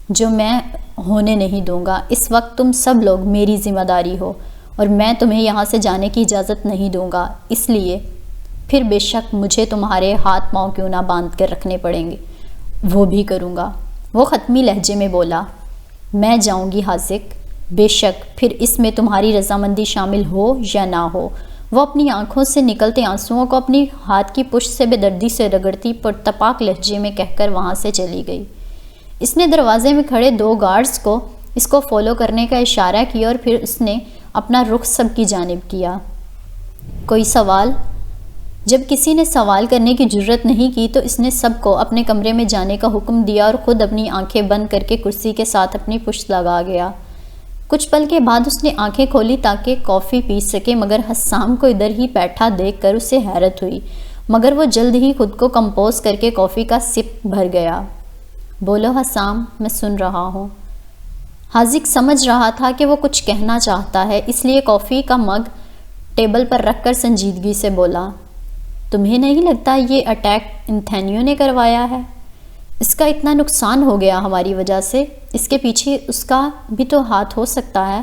جو میں ہونے نہیں دوں گا۔ اس وقت تم سب لوگ میری ذمہ داری ہو اور میں تمہیں یہاں سے جانے کی اجازت نہیں دوں گا، اس لیے پھر بے شک مجھے تمہارے ہاتھ پاؤں کیوں نہ باندھ کر رکھنے پڑیں گے، وہ بھی کروں گا۔ وہ حتمی لہجے میں بولا۔ میں جاؤں گی حاذق، بے شک، پھر اس میں تمہاری رضامندی شامل ہو یا نہ ہو۔ وہ اپنی آنکھوں سے نکلتے آنسوؤں کو اپنی ہاتھ کی پشت سے بے دردی سے رگڑتی پرتپاک لہجے میں کہہ کر وہاں سے چلی گئی۔ اس نے دروازے میں کھڑے 2 گارڈز کو اس کو فالو کرنے کا اشارہ کیا اور پھر اس نے اپنا رخ سب کی جانب کیا۔ کوئی سوال؟ جب کسی نے سوال کرنے کی جرت نہیں کی تو اس نے سب کو اپنے کمرے میں جانے کا حکم دیا اور خود اپنی آنکھیں بند کر کے کرسی کے ساتھ اپنی پشت لگا گیا۔ کچھ پل کے بعد اس نے آنکھیں کھولی تاکہ کافی پی سکے، مگر حسام کو ادھر ہی بیٹھا دیکھ کر اسے حیرت ہوئی، مگر وہ جلد ہی خود کو کمپوز کر کے کافی کا سپ بھر گیا۔ بولو حسام، میں سن رہا ہوں۔ حاذق سمجھ رہا تھا کہ وہ کچھ کہنا چاہتا ہے، اس لیے کافی کا مگ ٹیبل پر رکھ کر سنجیدگی سے بولا۔ تمہیں نہیں لگتا یہ اٹیک انتھینیو نے کروایا ہے؟ اس کا اتنا نقصان ہو گیا ہماری وجہ سے، اس کے پیچھے اس کا بھی تو ہاتھ ہو سکتا ہے۔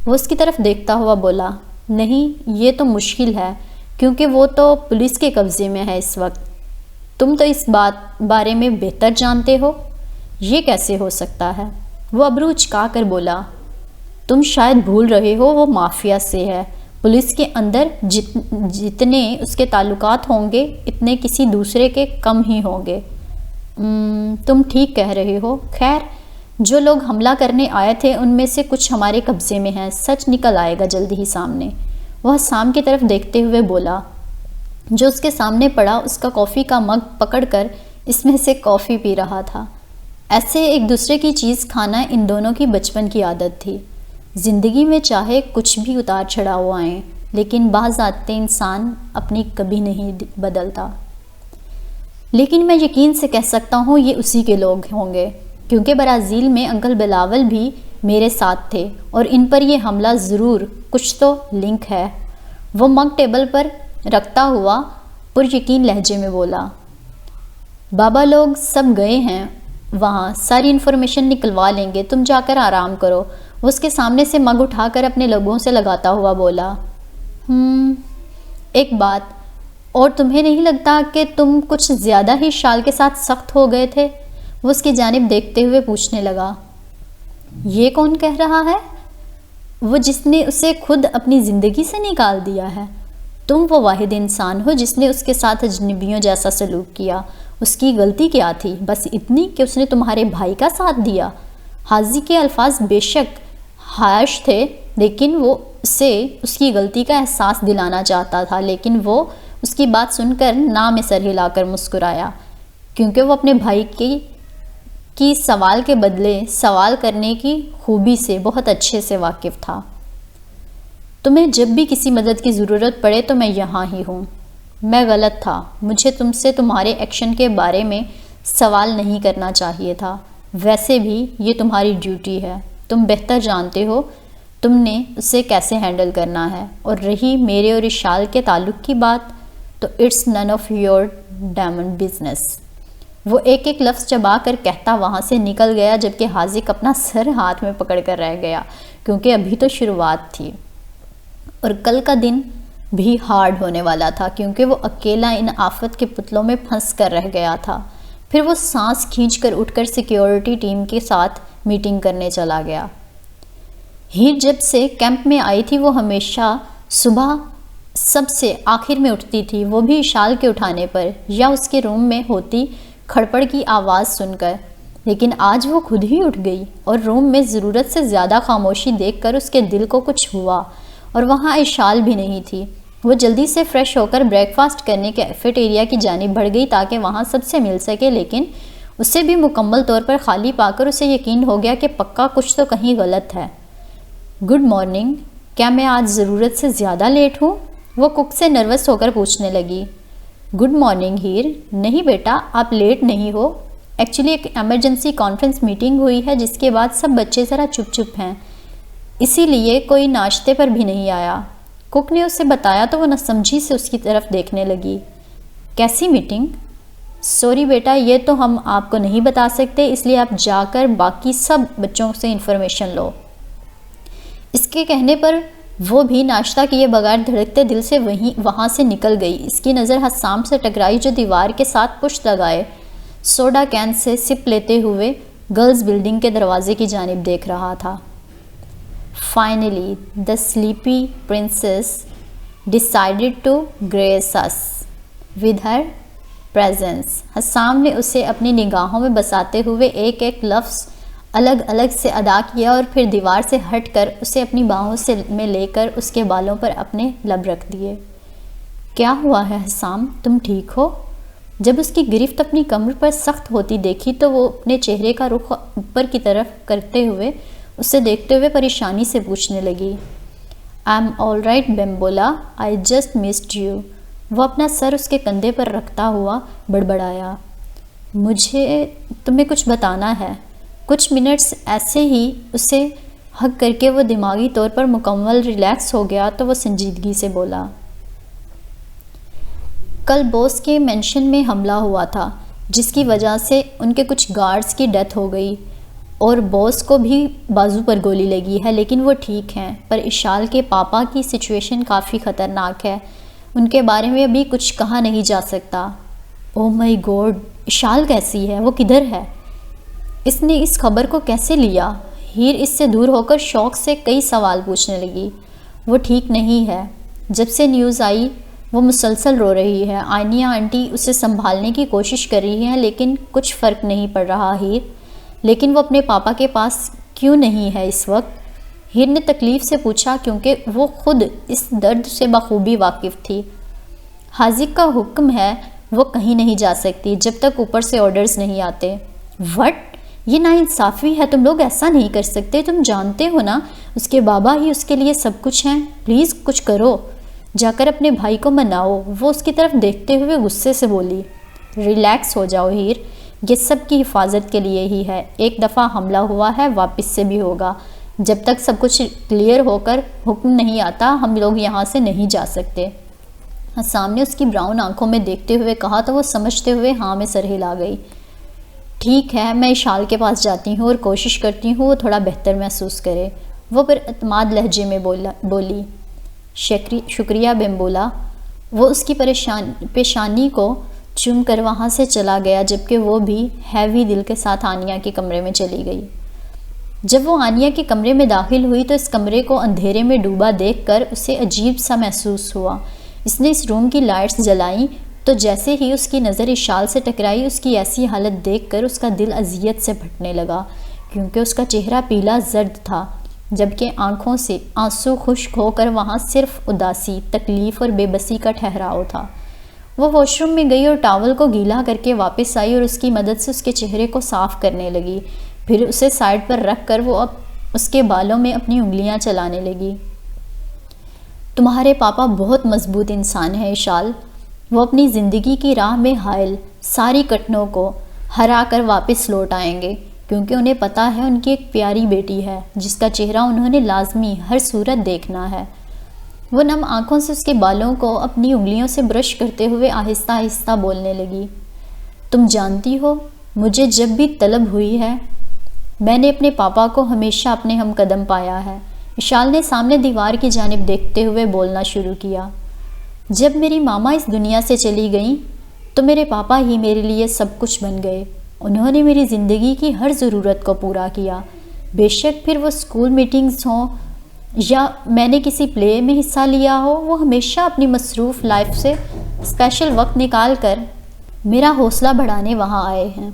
وہ اس کی طرف دیکھتا ہوا بولا۔ نہیں، یہ تو مشکل ہے کیونکہ وہ تو پولیس کے قبضے میں ہے اس وقت۔ تم تو اس بارے میں بہتر جانتے ہو، یہ کیسے ہو سکتا ہے؟ وہ ابرو اچکا کر بولا۔ تم شاید بھول رہے ہو وہ مافیا سے ہے، پولیس کے اندر جتنے اس کے تعلقات ہوں گے اتنے کسی دوسرے کے کم ہی ہوں گے۔ تم ٹھیک کہہ رہے ہو۔ خیر، جو لوگ حملہ کرنے آئے تھے ان میں سے کچھ ہمارے قبضے میں ہیں، سچ نکل آئے گا جلد ہی سامنے۔ وہ حسام کی طرف دیکھتے ہوئے بولا، جو اس کے سامنے پڑا، اس کا کافی کا مگ پکڑ کر اس میں سے کافی پی رہا تھا۔ ایسے ایک دوسرے کی چیز کھانا ان دونوں کی بچپن کی عادت تھی۔ زندگی میں چاہے کچھ بھی اتار چڑھاؤ آئیں، لیکن بعض عادتیں انسان اپنی کبھی نہیں بدلتا۔ لیکن میں یقین سے کہہ سکتا ہوں یہ اسی کے لوگ ہوں گے، کیونکہ برازیل میں انکل بلاول بھی میرے ساتھ تھے اور ان پر یہ حملہ ضرور کچھ تو لنک ہے۔ وہ مگ ٹیبل پر رکھتا ہوا پر یقین لہجے میں بولا، بابا لوگ سب گئے ہیں وہاں، ساری انفارمیشن نکلوا لیں گے، تم جا کر آرام کرو۔ وہ اس کے سامنے سے مگ اٹھا کر اپنے لبوں سے لگاتا ہوا بولا، ایک بات اور، تمہیں نہیں لگتا کہ تم کچھ زیادہ ہی شال کے ساتھ سخت ہو گئے تھے؟ وہ اس کی جانب دیکھتے ہوئے پوچھنے لگا۔ یہ کون کہہ رہا ہے؟ وہ جس نے اسے خود اپنی زندگی سے نکال دیا ہے۔ تم وہ واحد انسان ہو جس نے اس کے ساتھ اجنبیوں جیسا سلوک کیا۔ اس کی غلطی کیا تھی؟ بس اتنی کہ اس نے تمہارے بھائی کا ساتھ دیا۔ حاجی کے الفاظ بے شک ہارش تھے، لیکن وہ اسے اس کی غلطی کا احساس دلانا چاہتا تھا، لیکن وہ اس کی بات سن کر نہ میں سر ہلا کر مسکرایا، کیونکہ وہ اپنے بھائی کی سوال کے بدلے سوال کرنے کی خوبی سے بہت اچھے سے واقف تھا۔ تمہیں جب بھی کسی مدد کی ضرورت پڑے تو میں یہاں ہی ہوں۔ میں غلط تھا، مجھے تم سے تمہارے ایکشن کے بارے میں سوال نہیں کرنا چاہیے تھا، ویسے بھی یہ تمہاری ڈیوٹی ہے، تم بہتر جانتے ہو تم نے اسے کیسے ہینڈل کرنا ہے۔ اور رہی میرے اور اشال کے تعلق کی بات، تو it's none of your demon business. وہ ایک ایک لفظ چبا کر کہتا وہاں سے نکل گیا، جبکہ حاذق اپنا سر ہاتھ میں پکڑ کر رہ گیا، کیونکہ ابھی تو شروعات تھی اور کل کا دن بھی ہارڈ ہونے والا تھا، کیونکہ وہ اکیلا ان آفت کے پتلوں میں پھنس کر رہ گیا تھا۔ پھر وہ سانس کھینچ کر اٹھ کر سیکیورٹی ٹیم کے ساتھ میٹنگ کرنے چلا گیا۔ ہیر جب سے کیمپ میں آئی تھی وہ ہمیشہ صبح سب سے آخر میں اٹھتی تھی، وہ بھی اشال کے اٹھانے پر یا اس کے روم میں ہوتی کھڑپڑ کی آواز سن کر، لیکن آج وہ خود ہی اٹھ گئی اور روم میں ضرورت سے زیادہ خاموشی دیکھ کر اس کے دل کو کچھ ہوا، اور وہاں اشال بھی نہیں تھی۔ وہ جلدی سے فریش ہو کر بریک فاسٹ کرنے کے کیفٹ ایریا کی جانب بڑھ گئی تاکہ وہاں سب سے مل سکے، لیکن اسے بھی مکمل طور پر خالی پا کر اسے یقین ہو گیا کہ پکا کچھ تو کہیں غلط ہے۔ گڈ مارننگ، کیا میں آج ضرورت سے زیادہ لیٹ ہوں؟ وہ کک سے نروس ہو کر پوچھنے لگی۔ گڈ مارننگ ہیر، نہیں بیٹا آپ لیٹ نہیں ہو، ایکچولی ایک ایمرجنسی کانفرنس میٹنگ ہوئی ہے جس کے بعد سب بچے ذرا چپ چپ ہیں، اسی لیے کوئی ناشتے پر بھی نہیں آیا۔ کک نے اسے بتایا تو وہ ناسمجھی سے اس کی طرف دیکھنے لگی۔ کیسی میٹنگ؟ سوری بیٹا، یہ تو ہم آپ کو نہیں بتا سکتے، اس لیے آپ جا کر باقی سب بچوں سے انفارمیشن لو۔ اس کے کہنے پر وہ بھی ناشتہ کیے بغیر دھڑکتے دل سے وہاں سے نکل گئی۔ اس کی نظر حسام سے ٹکرائی جو دیوار کے ساتھ پشت لگائے سوڈا کین سے سپ لیتے ہوئے گرلز بلڈنگ کے دروازے کی جانب دیکھ رہا تھا۔ Finally, the sleepy princess decided to grace us with her presence. Hussam نے اسے اپنی نگاہوں میں بساتے ہوئے ایک ایک لفظ الگ الگ سے ادا کیا اور پھر دیوار سے ہٹ کر اسے اپنی باہوں میں لے کر اس کے بالوں پر اپنے لب رکھ دیے۔ کیا ہوا ہے حسام، تم ٹھیک ہو؟ جب اس کی گرفت اپنی کمر پر سخت ہوتی دیکھی تو وہ اپنے چہرے کا رخ اوپر کی طرف کرتے ہوئے اسے دیکھتے ہوئے پریشانی سے پوچھنے لگی۔ I'm all right بمبولا، I just missed you۔ وہ اپنا سر اس کے کندھے پر رکھتا ہوا بڑبڑایا۔ مجھے تمہیں کچھ بتانا ہے۔ کچھ منٹس ایسے ہی اسے ہگ کر کے وہ دماغی طور پر مکمل ریلیکس ہو گیا تو وہ سنجیدگی سے بولا۔ کل بوس کے مینشن میں حملہ ہوا تھا جس کی وجہ سے ان کے کچھ گارڈز کی ڈیتھ ہو گئی اور بوس کو بھی بازو پر گولی لگی ہے، لیکن وہ ٹھیک ہیں، پر اشال کے پاپا کی سچویشن کافی خطرناک ہے، ان کے بارے میں ابھی کچھ کہا نہیں جا سکتا۔ او مائی گاڈ، اشال کیسی ہے؟ وہ کدھر ہے؟ اس نے اس خبر کو کیسے لیا؟ ہیر اس سے دور ہو کر شوق سے کئی سوال پوچھنے لگی۔ وہ ٹھیک نہیں ہے، جب سے نیوز آئی وہ مسلسل رو رہی ہے، آئنیا آنٹی اسے سنبھالنے کی کوشش کر رہی ہیں لیکن کچھ فرق نہیں پڑ رہا ہیر۔ لیکن وہ اپنے پاپا کے پاس کیوں نہیں ہے اس وقت؟ ہیر نے تکلیف سے پوچھا کیونکہ وہ خود اس درد سے بخوبی واقف تھی۔ حاذق کا حکم ہے وہ کہیں نہیں جا سکتی جب تک اوپر سے آرڈرز نہیں آتے۔ وٹ؟ یہ ناانصافی ہے، تم لوگ ایسا نہیں کر سکتے، تم جانتے ہو نا اس کے بابا ہی اس کے لیے سب کچھ ہیں، پلیز کچھ کرو، جا کر اپنے بھائی کو مناؤ۔ وہ اس کی طرف دیکھتے ہوئے غصے سے بولی، ریلیکس ہو جاؤ ہیر، یہ سب کی حفاظت کے لیے ہی ہے، ایک دفعہ حملہ ہوا ہے، واپس سے بھی ہوگا، جب تک سب کچھ کلیئر ہو کر حکم نہیں آتا ہم لوگ یہاں سے نہیں جا سکتے۔ حسام نے اس کی براؤن آنکھوں میں دیکھتے ہوئے کہا تو وہ سمجھتے ہوئے ہاں میں سر ہلا گئی۔ ٹھیک ہے، میں اشال کے پاس جاتی ہوں اور کوشش کرتی ہوں وہ تھوڑا بہتر محسوس کرے، وہ پر اعتماد لہجے میں بولی۔ شکریہ بمبولا۔ وہ اس کی پیشانی کو چوم کر وہاں سے چلا گیا، جبکہ وہ بھی ہیوی دل کے ساتھ آنیا کے کمرے میں چلی گئی۔ جب وہ آنیا کے کمرے میں داخل ہوئی تو اس کمرے کو اندھیرے میں ڈوبا دیکھ کر اسے عجیب سا محسوس ہوا۔ اس نے اس روم کی لائٹس جلائیں تو جیسے ہی اس کی نظر اشال سے ٹکرائی، اس کی ایسی حالت دیکھ کر اس کا دل اذیت سے پھٹنے لگا، کیونکہ اس کا چہرہ پیلا زرد تھا، جبکہ آنکھوں سے آنسو خشک ہو کر وہاں صرف اداسی، تکلیف اور بے بسی کا ٹھہراؤ تھا۔ وہ واش روم میں گئی اور ٹاول کو گیلا کر کے واپس آئی اور اس کی مدد سے اس کے چہرے کو صاف کرنے لگی، پھر اسے سائڈ پر رکھ کر وہ اس کے بالوں میں اپنی انگلیاں چلانے لگی۔ تمہارے پاپا بہت مضبوط انسان ہے اشال، وہ اپنی زندگی کی راہ میں حائل ساری کٹنوں کو ہرا کر واپس لوٹ آئیں گے، کیونکہ انہیں پتہ ہے ان کی ایک پیاری بیٹی ہے جس کا چہرہ انہوں نے لازمی ہر صورت دیکھنا ہے۔ وہ نم آنکھوں سے اس کے بالوں کو اپنی انگلیوں سے برش کرتے ہوئے آہستہ آہستہ بولنے لگی، تم جانتی ہو مجھے جب بھی طلب ہوئی ہے میں نے اپنے پاپا کو ہمیشہ اپنے ہم قدم پایا ہے۔ اشال نے سامنے دیوار کی جانب دیکھتے ہوئے بولنا شروع کیا، جب میری ماما اس دنیا سے چلی گئیں تو میرے پاپا ہی میرے لیے سب کچھ بن گئے، انہوں نے میری زندگی کی ہر ضرورت کو پورا کیا، بے شک پھر وہ اسکول میٹنگز ہوں یا میں نے کسی پلے میں حصہ لیا ہو، وہ ہمیشہ اپنی مصروف لائف سے اسپیشل وقت نکال کر میرا حوصلہ بڑھانے وہاں آئے ہیں۔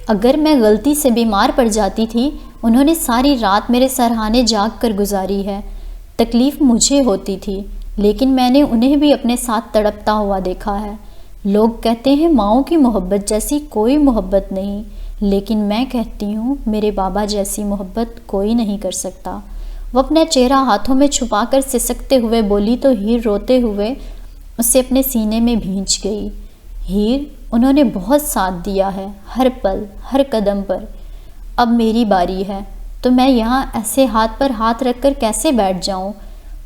اگر میں غلطی سے بیمار پڑ جاتی تھی انہوں نے ساری رات میرے سرہانے جاگ کر گزاری ہے، تکلیف مجھے ہوتی تھی لیکن میں نے انہیں بھی اپنے ساتھ تڑپتا ہوا دیکھا ہے۔ لوگ کہتے ہیں ماؤں کی محبت جیسی کوئی محبت نہیں، لیکن میں کہتی ہوں میرے بابا جیسی محبت کوئی نہیں کر سکتا۔ وہ اپنا چہرہ ہاتھوں میں چھپا کر سسکتے ہوئے بولی تو ہیر روتے ہوئے اسے اپنے سینے میں بھینچ گئی۔ ہیر، انہوں نے بہت ساتھ دیا ہے ہر پل ہر قدم پر، اب میری باری ہے تو میں یہاں ایسے ہاتھ پر ہاتھ رکھ کر کیسے بیٹھ جاؤں؟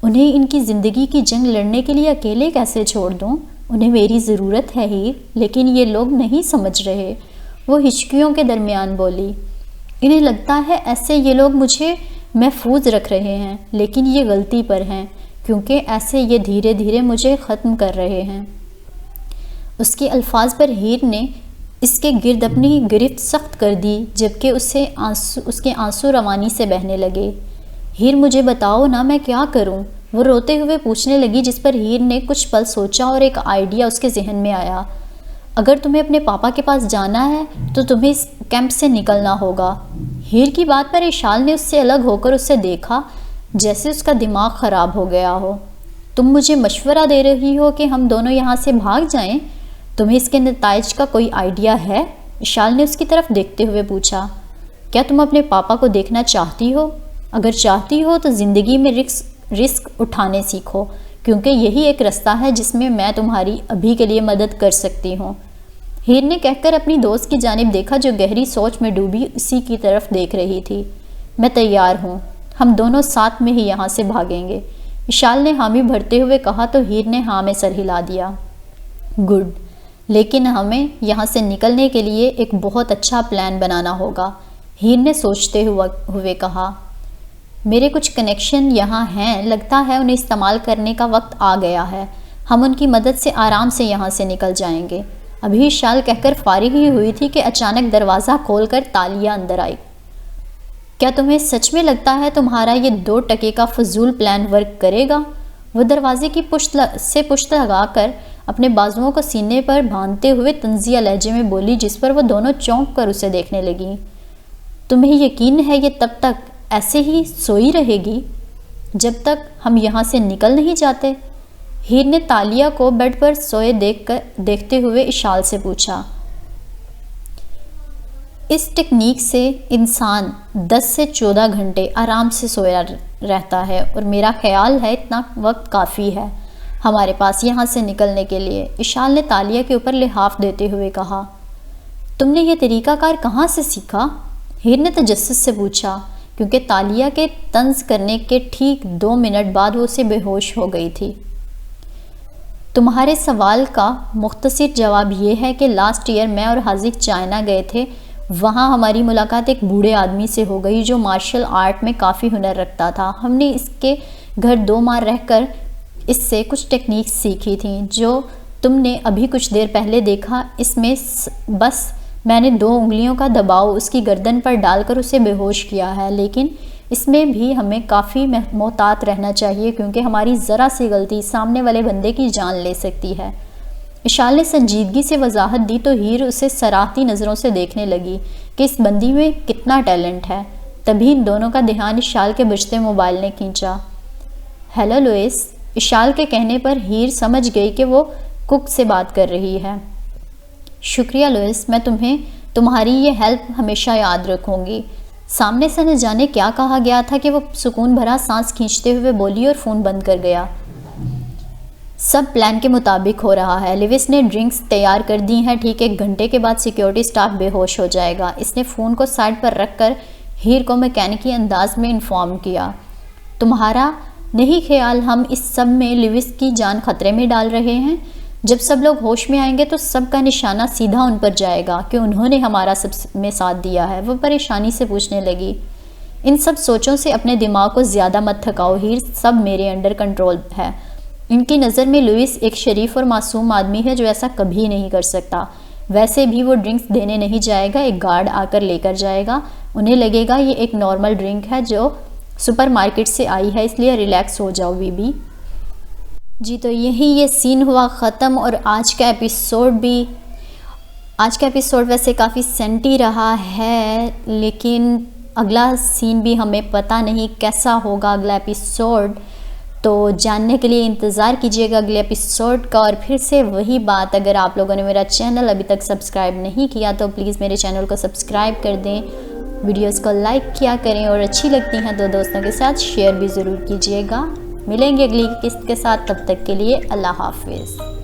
انہیں ان کی زندگی کی جنگ لڑنے کے لیے اکیلے کیسے چھوڑ دوں؟ انہیں میری ضرورت ہے ہیر، لیکن یہ لوگ نہیں سمجھ رہے، وہ ہچکیوں کے درمیان بولی۔ انہیں لگتا ہے ایسے یہ لوگ مجھے محفوظ رکھ رہے ہیں، لیکن یہ غلطی پر ہیں، کیونکہ ایسے یہ دھیرے دھیرے مجھے ختم کر رہے ہیں۔ اس کے الفاظ پر ہیر نے اس کے گرد اپنی گرفت سخت کر دی، جبکہ اس کے آنسو روانی سے بہنے لگے۔ ہیر، مجھے بتاؤ نا میں کیا کروں؟ وہ روتے ہوئے پوچھنے لگی، جس پر ہیر نے کچھ پل سوچا اور ایک آئیڈیا اس کے ذہن میں آیا۔ اگر تمہیں اپنے پاپا کے پاس جانا ہے تو تمہیں اس کیمپ سے نکلنا ہوگا۔ ہیر کی بات پر اشال نے اس سے الگ ہو کر اسے دیکھا جیسے اس کا دماغ خراب ہو گیا ہو۔ تم مجھے مشورہ دے رہی ہو کہ ہم دونوں یہاں سے بھاگ جائیں؟ تمہیں اس کے نتائج کا کوئی آئیڈیا ہے؟ اشال نے اس کی طرف دیکھتے ہوئے پوچھا۔ کیا تم اپنے پاپا کو دیکھنا چاہتی ہو؟ اگر چاہتی ہو تو زندگی میں رسک اٹھانے سیکھو، کیونکہ یہی ایک رستہ ہے جس میں میں تمہاری ابھی کے لیے مدد کر سکتی ہوں۔ ہیر نے کہہ کر اپنی دوست کی جانب دیکھا جو گہری سوچ میں ڈوبی اسی کی طرف دیکھ رہی تھی۔ میں تیار ہوں، ہم دونوں ساتھ میں ہی یہاں سے بھاگیں گے، اشال نے حامی بھرتے ہوئے کہا تو ہیر نے ہاں میں سر ہلا دیا۔ گڈ، لیکن ہمیں یہاں سے نکلنے کے لیے ایک بہت اچھا پلان بنانا ہوگا، ہیر نے سوچتے ہوئے کہا۔ میرے کچھ کنیکشن یہاں ہیں، لگتا ہے انہیں استعمال کرنے کا وقت آ گیا ہے، ہم ان کی مدد سے آرام سے یہاں سے نکل جائیں گے۔ ابھی اشال کہہ کر فارغ ہی ہوئی تھی کہ اچانک دروازہ کھول کر تالیہ اندر آئی۔ کیا تمہیں سچ میں لگتا ہے تمہارا یہ 2 ٹکے کا فضول پلان ورک کرے گا؟ وہ دروازے کی پشت لگا کر اپنے بازوؤں کو سینے پر باندھتے ہوئے طنزیہ لہجے میں بولی، جس پر وہ دونوں چونک کر اسے دیکھنے لگیں۔ تمہیں یقین ہے یہ تب تک ایسے ہی سوئی رہے گی جب تک ہم یہاں سے نکل نہیں جاتے؟ ہیر نے تالیہ کو بیڈ پر سوئے دیکھتے ہوئے اشال سے پوچھا۔ اس ٹیکنیک سے انسان 10 سے 14 گھنٹے آرام سے سویا رہتا ہے، اور میرا خیال ہے اتنا وقت کافی ہے ہمارے پاس یہاں سے نکلنے کے لیے۔ اشال نے تالیہ کے اوپر لحاف دیتے ہوئے کہا۔ تم نے یہ طریقہ کار کہاں سے سیکھا؟ ہیر نے تجسس سے پوچھا، کیونکہ تالیہ کے طنز کرنے کے ٹھیک 2 منٹ بعد وہ اسے بے ہوش ہو گئی تھی۔ تمہارے سوال کا مختصر جواب یہ ہے کہ لاسٹ ایئر میں اور حاذق چائنا گئے تھے، وہاں ہماری ملاقات ایک بوڑھے آدمی سے ہو گئی جو مارشل آرٹ میں کافی ہنر رکھتا تھا۔ ہم نے اس کے گھر 2 ماہ رہ کر اس سے کچھ ٹیکنیکس سیکھی تھیں جو تم نے ابھی کچھ دیر پہلے دیکھا۔ اس میں بس میں نے 2 انگلیوں کا دباؤ اس کی گردن پر ڈال کر اسے بے ہوش کیا ہے، لیکن اس میں بھی ہمیں کافی محتاط رہنا چاہیے کیونکہ ہماری ذرا سی غلطی سامنے والے بندے کی جان لے سکتی ہے۔ اشال نے سنجیدگی سے وضاحت دی تو ہیر اسے سراہتی نظروں سے دیکھنے لگی کہ اس بندی میں کتنا ٹیلنٹ ہے۔ تبھی ان دونوں کا دھیان اشال کے بجتے موبائل نے کھینچا۔ ہیلو لوئس، اشال کے کہنے پر ہیر سمجھ گئی کہ وہ کک سے بات کر رہی ہے۔ شکریہ لوئس، میں تمہاری یہ ہیلپ ہمیشہ یاد رکھوں گی۔ سامنے سے نہ جانے کیا کہا گیا تھا کہ وہ سکون بھرا سانس کھینچتے ہوئے بولی اور فون بند کر گیا۔ سب پلان کے مطابق ہو رہا ہے۔ لیوس نے ڈرنکس تیار کر دی ہیں، ٹھیک 1 گھنٹے کے بعد سیکیورٹی سٹاف بے ہوش ہو جائے گا۔ اس نے فون کو سائیڈ پر رکھ کر ہیر کو میکینکی انداز میں انفارم کیا۔ تمہارا نہیں خیال ہم اس سب میں لیوس کی جان خطرے میں ڈال رہے ہیں؟ جب سب لوگ ہوش میں آئیں گے تو سب کا نشانہ سیدھا ان پر جائے گا کہ انہوں نے ہمارا سب میں ساتھ دیا ہے۔ وہ پریشانی سے پوچھنے لگی۔ ان سب سوچوں سے اپنے دماغ کو زیادہ مت تھکاؤ ہیر، سب میرے انڈر کنٹرول ہے۔ ان کی نظر میں لوئس ایک شریف اور معصوم آدمی ہے جو ایسا کبھی نہیں کر سکتا۔ ویسے بھی وہ ڈرنکس دینے نہیں جائے گا، ایک گارڈ آ کر لے کر جائے گا۔ انہیں لگے گا یہ ایک نارمل ڈرنک ہے جو سپر مارکیٹ سے آئی ہے، اس لیے ریلیکس ہو جاؤ بی بی۔ جی تو یہی یہ سین ہوا ختم، اور آج کا ایپیسوڈ ویسے کافی سینٹی رہا ہے، لیکن اگلا سین بھی ہمیں پتہ نہیں کیسا ہوگا اگلا ایپیسوڈ، تو جاننے کے لیے انتظار کیجیے گا اگلے ایپیسوڈ کا۔ اور پھر سے وہی بات، اگر آپ لوگوں نے میرا چینل ابھی تک سبسکرائب نہیں کیا تو پلیز میرے چینل کو سبسکرائب کر دیں، ویڈیوز کو لائک کیا کریں، اور اچھی لگتی ہیں تو دوستوں کے ساتھ شیئر بھی ضرور کیجیے گا۔ ملیں گے اگلی قسط کے ساتھ، تب تک کے لیے اللہ حافظ۔